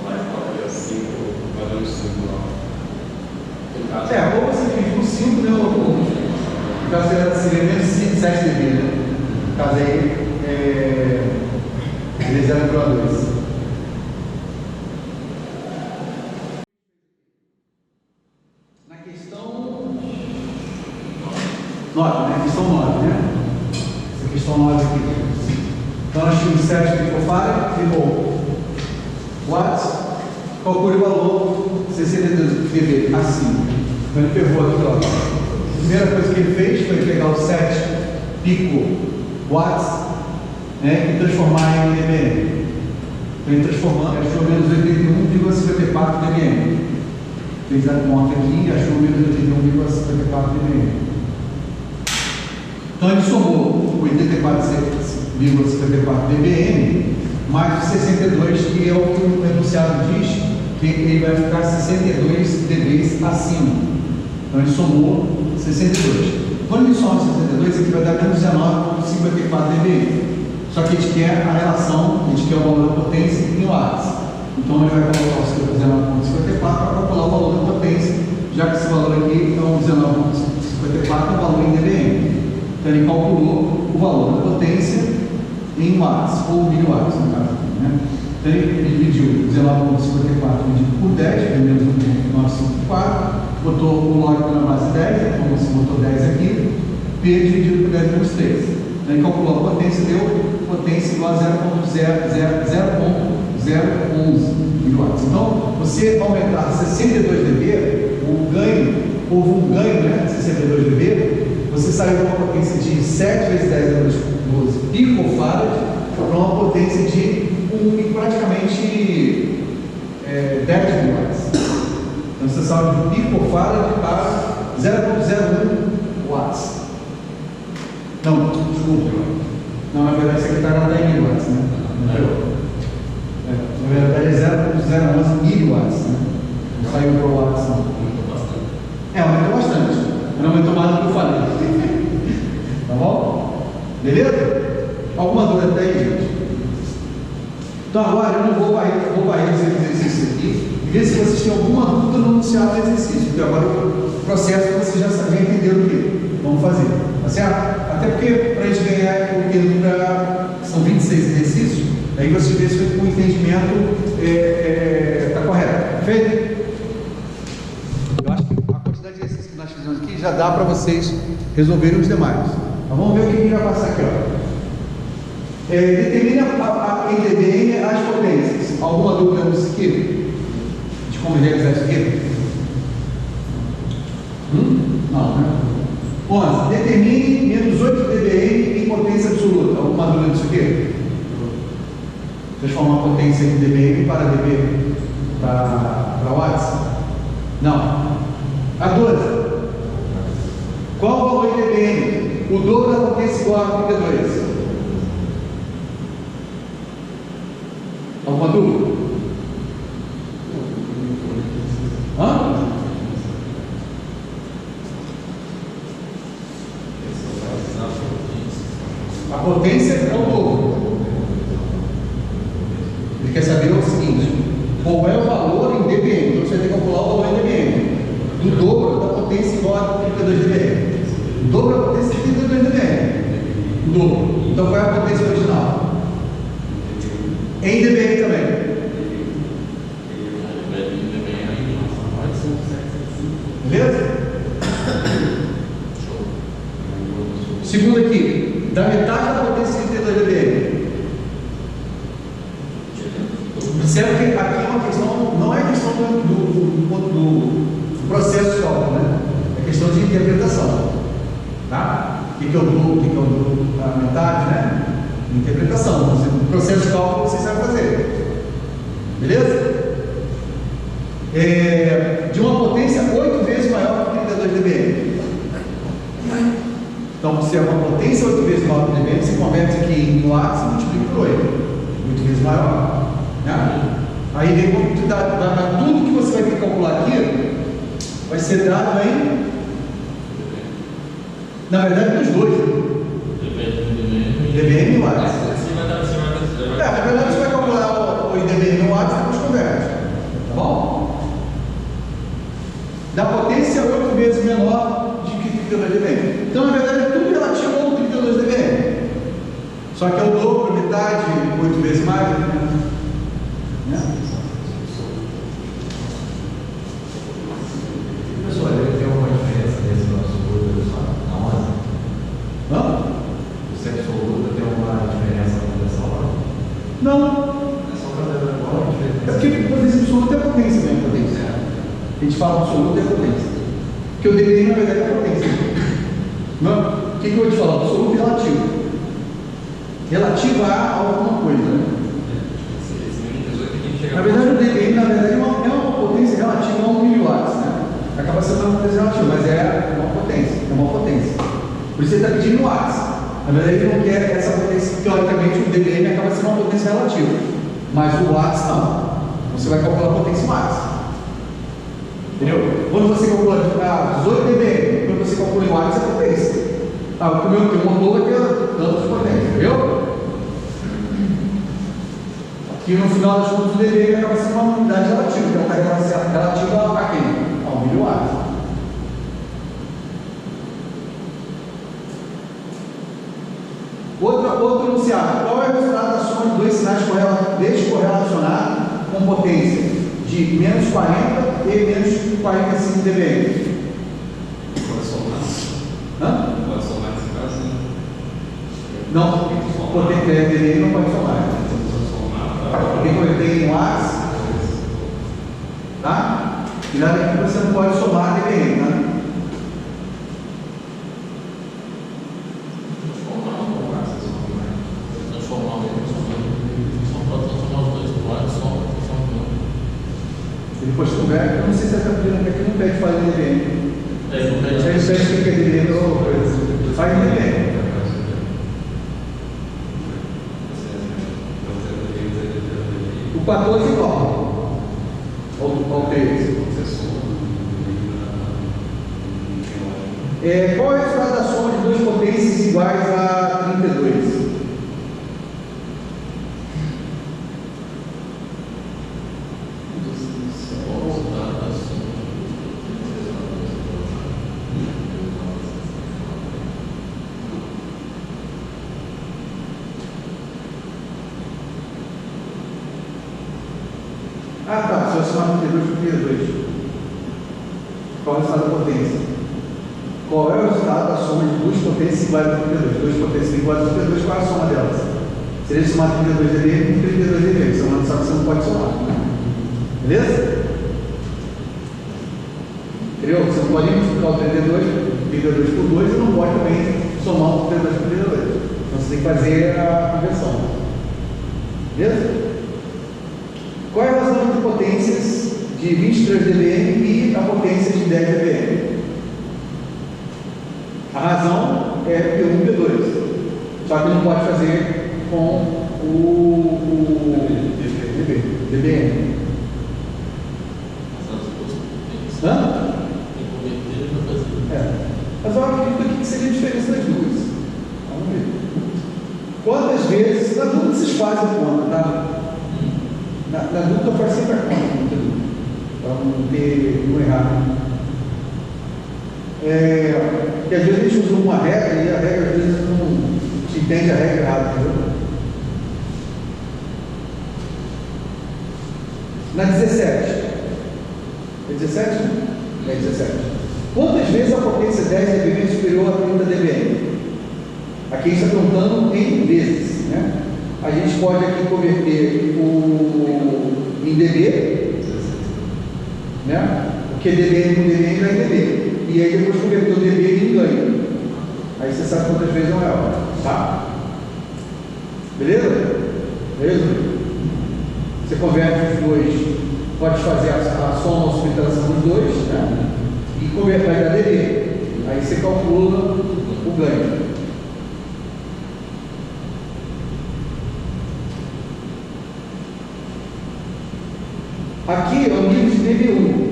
Lá de 5, vai dar uns 5 lá. É, ou você divide por 5, né? Ou no caso seria menos 7 dB, né? No caso aí, seria 0,2. Na questão 9, né? Questão 9, né? Essa questão 9 aqui. Então nós tínhamos 7 picofarad, watts, calcule o valor 62 dB, assim. Então ele pegou aqui, ó. A primeira coisa que ele fez foi pegar os 7 pico watts, né, e transformar em dBm. Então ele transformou, achou menos 81,54 dBm. Fez a conta aqui e achou menos 81,54 dBm. Então ele somou 84,54 dBm mais 62, que é o que o enunciado diz, que ele vai ficar 62 dB acima. Então ele somou 62. Quando ele soma 62, aqui vai dar menos 19,54 dB. Só que a gente quer a relação, a gente quer o valor da potência em watts. Então ele vai colocar o 19,54 para calcular o valor da potência, já que esse valor aqui é o 19,54, o valor em dBm. Então ele calculou o valor da potência em watts, ou miliwatts no caso. Né? Então ele dividiu 19,54 dividido por 10, menos 1,954. Botou o lógico na base 10, então você botou 10 aqui, P dividido por 10 menos 3. Aí calculou a potência, deu potência igual a 0,011 miliwatts. Então, você aumentar 62 dB, o ganho, houve um ganho, né, 62 dB, você saiu de uma potência de 7 vezes 10 menos 12 picofarad para uma potência de praticamente 10 miliwatts. Então você saiu de picofarad para 0,01 watts. Não, desculpa. Não, na verdade isso aqui está na 10 miliwatts, né? Na verdade é 0,011 miliwatts, né? Não saiu para watts, não. Aumentou bastante. Mas não aumentou mais do que eu falei. Tá bom? Beleza? Alguma dúvida até aí, gente? Então agora eu não vou varrer esse exercício aqui e ver se vocês têm alguma dúvida no enunciado do exercício, porque agora o processo que vocês já entenderam o que vamos fazer, tá certo? Até porque para a gente ganhar o tempo são 26 exercícios, aí vocês veem se o entendimento está correto, perfeito? Eu acho que a quantidade de exercícios que nós fizemos aqui já dá para vocês resolverem os demais. Então vamos ver o que a gente vai passar aqui, ó. Determina em dBm as potências. Alguma dúvida nisso aqui? De como realizar isso aqui? Não, né? 11. Determine menos 8 dBm em potência absoluta. Alguma dúvida nisso aqui? Transformar a potência em dBm para dB para watts? Não. A 12. Qual o valor em dBm o dobro da potência igual a 32. Alguma dúvida? Hã? A potência é o dobro. Ele quer saber o seguinte: qual é o valor em dBm? Então você tem que calcular o valor em dBm. Do dobro da potência igual a 32 dBm. O dobro da potência é 32 dBm. O dobro. Então qual é a potência original? Em dBm também. Beleza? Segundo aqui, da metade da potência de 32 dBm. Observe que aqui é uma questão, não é questão do processo de cálculo, né? É questão de interpretação. Tá? O que é o dobro, o que é o dobro da metade, né? Interpretação. O processo de cálculo você sabe fazer. Beleza? De uma potência 8 vezes maior que 32 dBm. Então, se é uma potência 8 vezes maior que dBm, você converte aqui em watts e multiplica por 8. 8 vezes maior. Né? Aí vem tudo que você vai ter que calcular aqui vai ser dado em, na verdade, nos dois. dBm e watts. Na verdade, você vai calcular o dBm e watts e depois converte. Tá bom? Da potência 8 vezes menor de que 32 dBm. Então, na verdade, é tudo relativo ao 32 dBm. Só que é o dobro, metade, 8 vezes mais. Né? Pessoal, ele tem alguma diferença desse do absoluto na hora? Hã? O sexo absoluto tem alguma diferença nessa hora? Não. É só para dar uma diferença. É porque potência absoluta é potência mesmo, potência. A gente fala absoluto é potência. Porque o dBm, na verdade, é potência. Não? O que eu vou te falar? Absoluto e relativo. Relativo a alguma coisa, né? Na verdade, o dBm, na verdade, é uma potência relativa a 1 miliwatts, né? Acaba sendo uma potência relativa, mas é uma potência. Por isso ele está pedindo watts. Na verdade, ele não quer essa potência, teoricamente, o dBm acaba sendo uma potência relativa. Mas o watts não. Você vai calcular a potência em watts. Entendeu? Quando você calcula 18 dBm, quando você calcula em watts, é potência. O meu tem um motor vai ter tantos de potência, entendeu? Que no final das contas o dBm acaba sendo uma unidade relativa, que é uma relativa a quem? Ao miliwatt. Outro enunciado. Qual é o resultado da soma de dois sinais descorrelacionados com potência de menos 40 e menos 45 dBm? Pode somar. Hã? Pode somar nesse caso, sim. Não, potência dBm não pode somar. Porque converter em watts, tá? E nada que você não pode somar dBm, tá? Ele depois converte, eu não sei se está pedindo aqui, não pede fazer dBm. Ele pede que é dBm ou coisa. Faz dBm. O 14 igual ao 13. Qual é o resultado da soma de duas potências iguais a 32? Tá, se eu somar 32 com 32. Qual é o resultado da potência? Qual é o resultado da soma de duas potências iguais a 32? Duas potências iguais a 32, qual é a soma delas? Seria somar 32 dB com 32 dB, somando, só que você não pode somar. Beleza? Entendeu? Você não pode multiplicar o 32 por 2 e não pode também somar o 32 por 32. Então você tem que fazer a conversão. Beleza? Qual é a razão entre potências de 23 dBm e a potência de 10 dBm? A razão é P1 e P2. Só que não pode fazer com o DBM. Hã? Tem converter para fazer. Mas eu acredito aqui que seria a diferença das duas. Vamos ver. Quantas vezes, na dúvida vocês fazem a conta, tá? Na dúvida faz sempre a conta, para não ter um errado. Porque às vezes a gente usa uma regra e a regra às vezes não se entende a regra errada, entendeu? Na 17. É 17? É 17. Quantas vezes a potência 10 dBm é superior a 30 dBm? Aqui a gente está perguntando em vezes, né? A gente pode aqui converter em dB, né? Porque dBm com dBm vai em dB. E aí depois converter o dB em ganho. Aí você sabe quantas vezes não é hora, tá? Beleza? Beleza? Você converte os dois, pode fazer a soma ou subtração dos dois, né? E converte, vai dar dB. Aí você calcula o ganho. Aqui é o nível de DBU.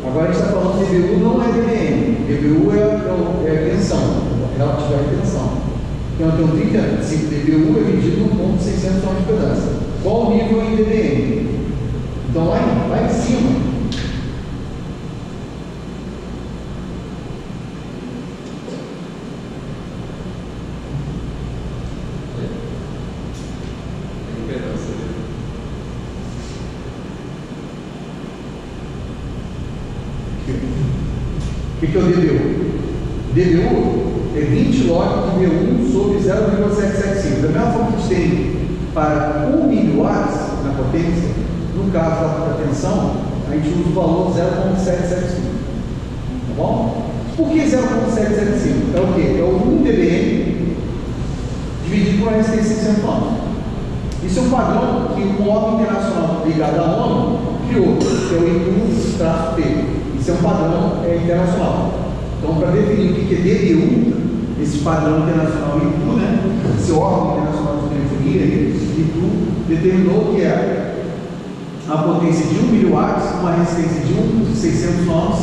Agora a gente está falando de DBU, não é dBm. DBU é a tensão, relativa à tensão. Então eu tenho 35 DBU é medido no ponto 600 ohms de pedância. Qual o nível em dBm? Então lá em cima, o que é o DBU? DBU é 20 log de V1 sobre 0,775. Da mesma forma que a gente tem para 1 miliwatts na potência, no caso da tensão, a gente usa o valor 0,775. Tá bom? Por que 0,775? É o quê? É o 1 dBm dividido por uma resistência de 100 ohms. Isso é um padrão que um órgão internacional ligado à ONU criou, que é o ITU-T. Isso é um padrão internacional. Então, para definir o que é DBU, esse padrão internacional ITU, né? Esse órgão internacional de telefonia, ITU, determinou que é a potência de 1 miliwatts, uma resistência de 600 ohms,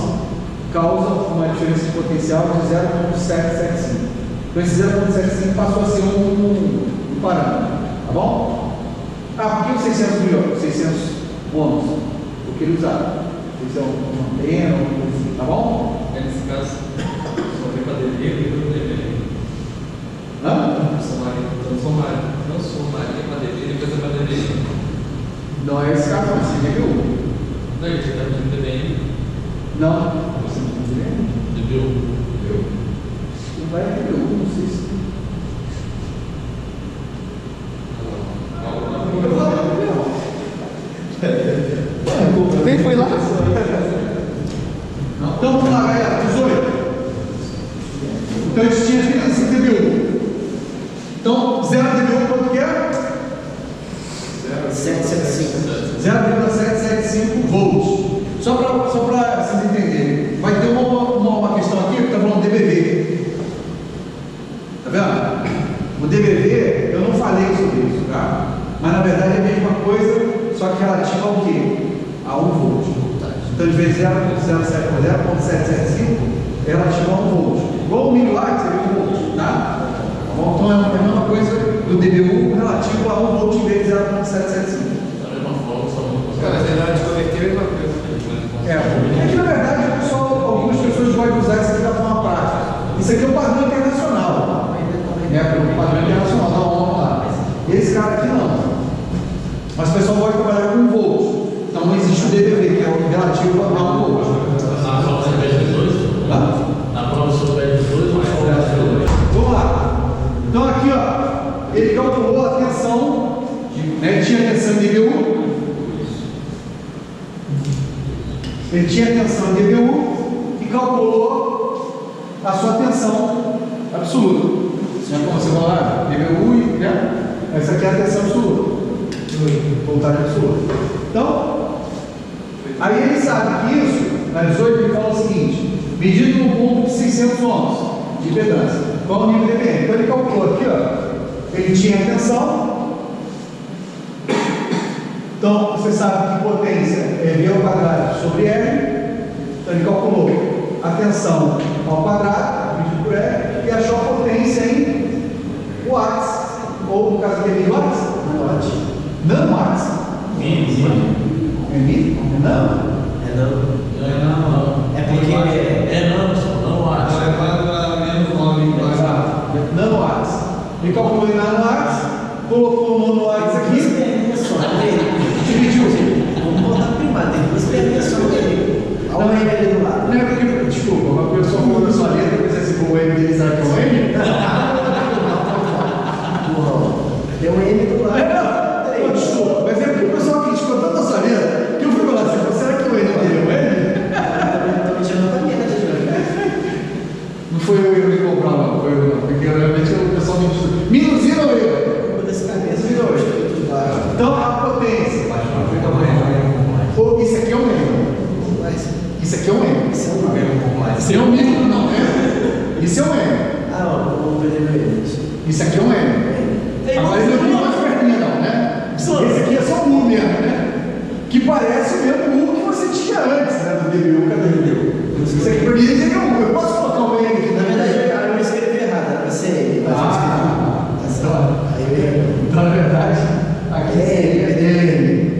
causa uma diferença de potencial de 0,775. Então, esse 0,775 passou a ser um parâmetro. Tá bom? Por que os 600 ohms? Porque ele usava. Isso é uma antena, tá bom? Nesse caso, só vem para DB e para DB. Transformaria para DB e depois é para DB. Não é esse caso, não. Esse é DBU. Não, ele está pedindo DBM. Não. Você não está dizendo? DBU. Não vai DBU, não sei se. Quem foi lá? Então vamos lá, galera, 18. Então a gente tinha 35 dBu. Então 0 dBu quanto que é? 0,775 volts. Só para vocês entenderem, vai ter uma questão aqui que está falando DBV. Tá vendo? O DBV, eu não falei sobre isso, tá? Mas na verdade é a mesma coisa, só que relativa ao quê? A 1 volt. Então, de vez 0,775 é relativo a 1 volt. Igual o miliwatt seria 1 volt, tá? Bom, então é a mesma coisa do DBU relativo a 1 volt em vez de 0,775. Da mesma forma, só não Cara, na hora de converter é a mesma coisa. Porque na verdade, algumas pessoas podem usar isso aqui da forma prática. Isso aqui é o padrão internacional. O padrão internacional da ONU lá. Esse cara aqui não. Mas o pessoal pode trabalhar com 1 volt. Então não existe o DBV, que é o relativo a 1 volt. Na prova você pede os dois? Na prova você pede os dois ou só o dois? Vamos lá. Então aqui, ó, ele calculou a tensão, né? Ele tinha tensão em DBU. Ele tinha tensão em DBU e calculou a sua tensão absoluta. Como você vai lá, DBU e, né? Essa aqui é a tensão absoluta. Voltagem absoluta. Então, aí ele sabe que isso, na 18 ele fala o seguinte: medido no ponto de 600 ohms de impedância. Qual o nível de DBM? Então ele calculou aqui, ó, ele tinha a tensão. Então você sabe que potência é V ao quadrado sobre R. Então ele calculou a tensão ao quadrado, dividido por R, e achou a potência em watts, ou no caso aqui é miliwatts? Nanowatts. É mil? Não. É porque não acho. Elevado a menos 9 Nanowatts. Ele calculou em nanowatts, colocou o nanowatts aqui, dividiu. Vamos botar primário, tem duas perguntas só dele. Olha o M ali do lado. Não é porque, desculpa, uma pessoa falou na sua letra, pensa assim, o M dele sabe que é o M? Deu um M do lado. Não, desculpa, mas é porque o pessoal criticou tanto a sua letra, que eu fui falar assim, será que o M dele é o M? Tô me tirando da minha, Não foi eu que comprar, não, foi eu não, porque realmente o pessoal me induziram eu. eu vou desse cabeça, Induziram eu. Então, a potência. Isso aqui é um M. Isso aqui é um M. Isso é um M. Isso é um mínimo, não, né? Isso é um M. Ah, ó, vou perder meu M. Isso aqui é um M. Agora ele não tem mais perninha, não, né? Esse aqui é só um U mesmo, né? Que parece o mesmo U que você tinha antes, né? Do DBU, cadê o DBU? Isso aqui pra mim é um U. Eu posso colocar um M aqui? Na verdade, eu escrevi errado, era pra ser M. Então, na verdade, aqui é M.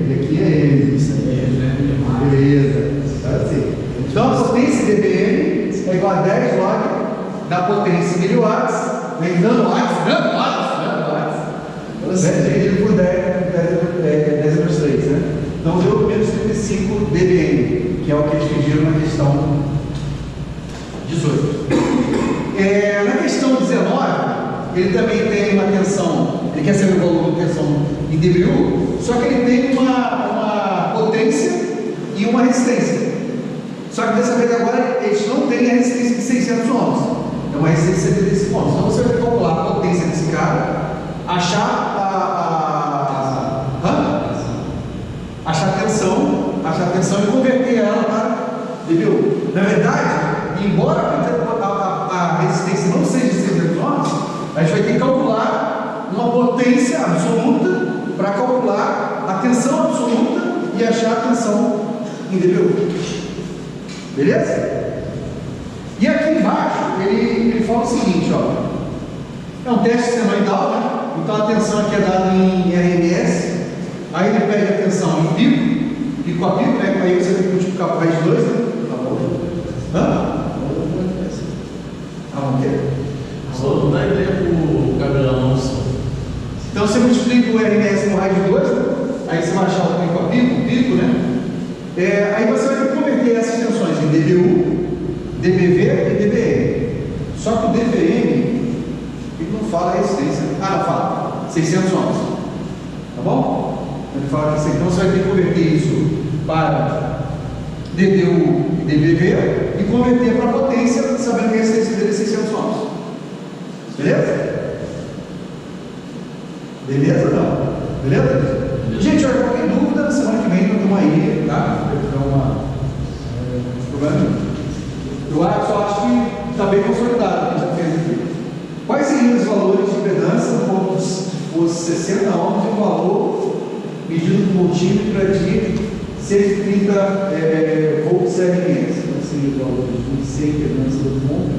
E aqui é M. Isso aí, beleza. Assim. Então, a potência dBm é igual a 10 log da potência em miliwatts, em nanowatts, dividido por 10 menos 3, né? Então, deu menos 35 dBm, que é o que eles pediram na questão 18. Na questão 19, ele também tem uma tensão, ele quer saber o valor da tensão em dBu, só que ele tem uma potência e uma resistência. Só que dessa vez agora eles não têm a resistência de 600 ohms, é uma resistência de 75 ohms. Então você vai calcular a potência desse cara, achar a tensão e converter ela para dBu. Na verdade, embora a resistência não seja de 600 ohms, a gente vai ter que calcular uma potência absoluta para calcular a tensão absoluta e achar a tensão em dBu. Beleza? E aqui embaixo ele fala o seguinte, ó. É um teste senoidal, né? Então a tensão aqui é dada em RMS. Aí ele pega a tensão em pico a pico, né? Aí você tem que multiplicar por raiz de 2, né? Não dá ideia pro Gabriel Alonso. Então você multiplica o RMS por raiz de 2, né? Aí você vai achar o pico a pico, né? Aí você vai ter que converter essas tensões em dBu, dBV e dBm. Só que o dBm, ele não fala a resistência. Não fala. 600 ohms. Tá bom? Ele fala que então você vai ter que converter isso para dBu e dBV e converter para a potência, sabendo que a resistência dele é 600 ohms. Beleza? Beleza ou não? Beleza? Gente, olha, qualquer dúvida, na semana que vem nós estamos aí, tá? Problema. Eu só acho que está bem consolidado o que a gente fez aqui. Quais seriam os valores de impedância no ponto se fosse 60 ohms e o valor medido com multímetro de 130 volts RMS? Então seria o valor de C impedância do ponto.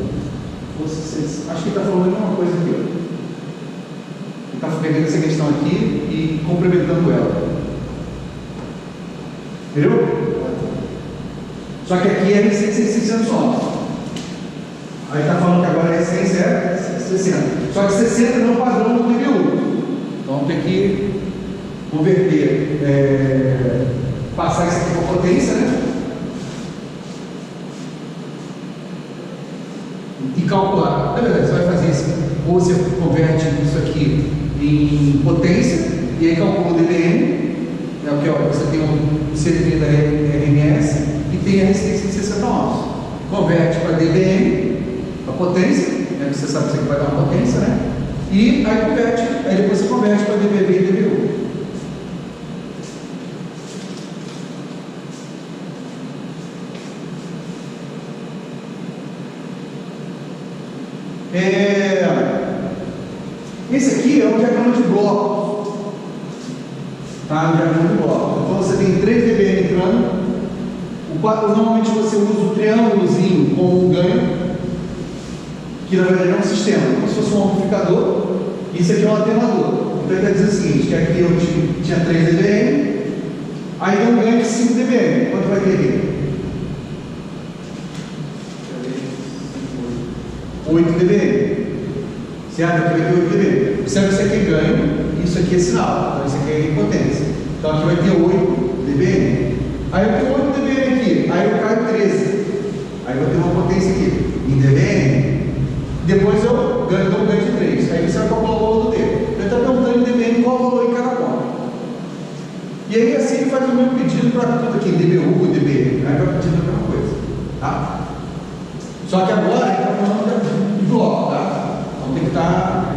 Acho que ele está falando a mesma coisa aqui, ó. Está pegando essa questão aqui e complementando ela. Entendeu? Só que aqui é resistência de 600 ohms. Aí está falando que agora a resistência é 60. Só que 60 não é o padrão do dBu. Então tem que converter, passar isso aqui para potência, né? E calcular. Na verdade, você vai fazer isso. Ou você converte isso aqui em potência, e aí calcula o dBm, é o que você tem um 130 RMS e tem a resistência de 60 ohms. Converte para dBm, a potência, né? Você sabe que vai dar uma potência, né? E aí converte, aí depois você converte para dBV e dBu. Esse aqui é um diagrama de blocos. Tá? Um diagrama de blocos. Então você tem 3 dBm entrando. Normalmente você usa o triângulozinho como um ganho, que na verdade é um sistema, como se fosse um amplificador. Isso aqui é um alternador. Então ele vai dizer o seguinte: que aqui eu tinha 3 dBm, aí deu um ganho de 5 dBm. Quanto vai ter aqui? 8 dBm. Certo? Aqui vai ter 8 dBm. Observe que isso aqui é ganho, isso aqui é sinal. Então isso aqui é potência. Então aqui vai ter 8 dBm. Aí eu tenho 8 dBm aqui, aí eu caio 13. Aí eu tenho uma potência aqui em dBm. Depois eu dou um ganho de 3. Aí você vai calcular o valor do D. Ele está perguntando em dBm qual o valor em cada ponto. E aí assim ele faz o mesmo pedido para tudo aqui, dBu, dBm. Aí vai pedindo a mesma coisa. Tá? Só que agora ele está falando de bloco, tá? Então tem que estar.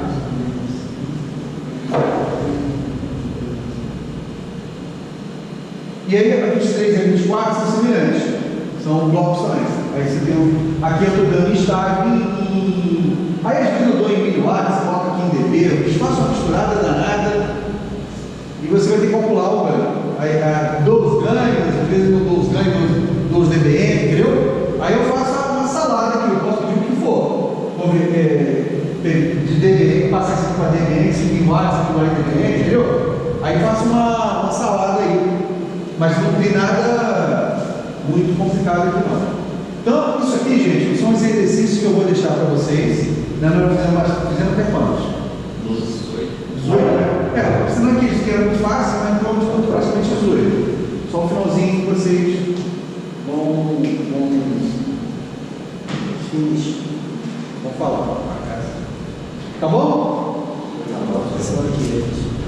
E aí a 23 e a 24 são semelhantes. São blocos também. Aí você tem aqui eu estou dando estágio em. Aí às vezes eu dou em miliwatts, você coloca aqui em dB, eu faço uma misturada danada e você vai ter que calcular o ganho. Aí dou os ganhos, às vezes eu dou os ganhos, dou os dBm, entendeu? Aí eu faço uma salada aqui, eu posso pedir o que for. Vou ver de dBm, passar isso aqui para dBm, 5 watts, 40 dBm, entendeu? Aí faço uma salada aí. Mas não tem nada muito complicado aqui não. Então, isso aqui, gente, são os exercícios que eu vou deixar para vocês. Nós fizemos até quantos? 18, né? Se não é que era muito fácil, mas então ficou praticamente 18. Só o finalzinho que vocês vão falar. Tá bom? Tá bom. Semana que vem.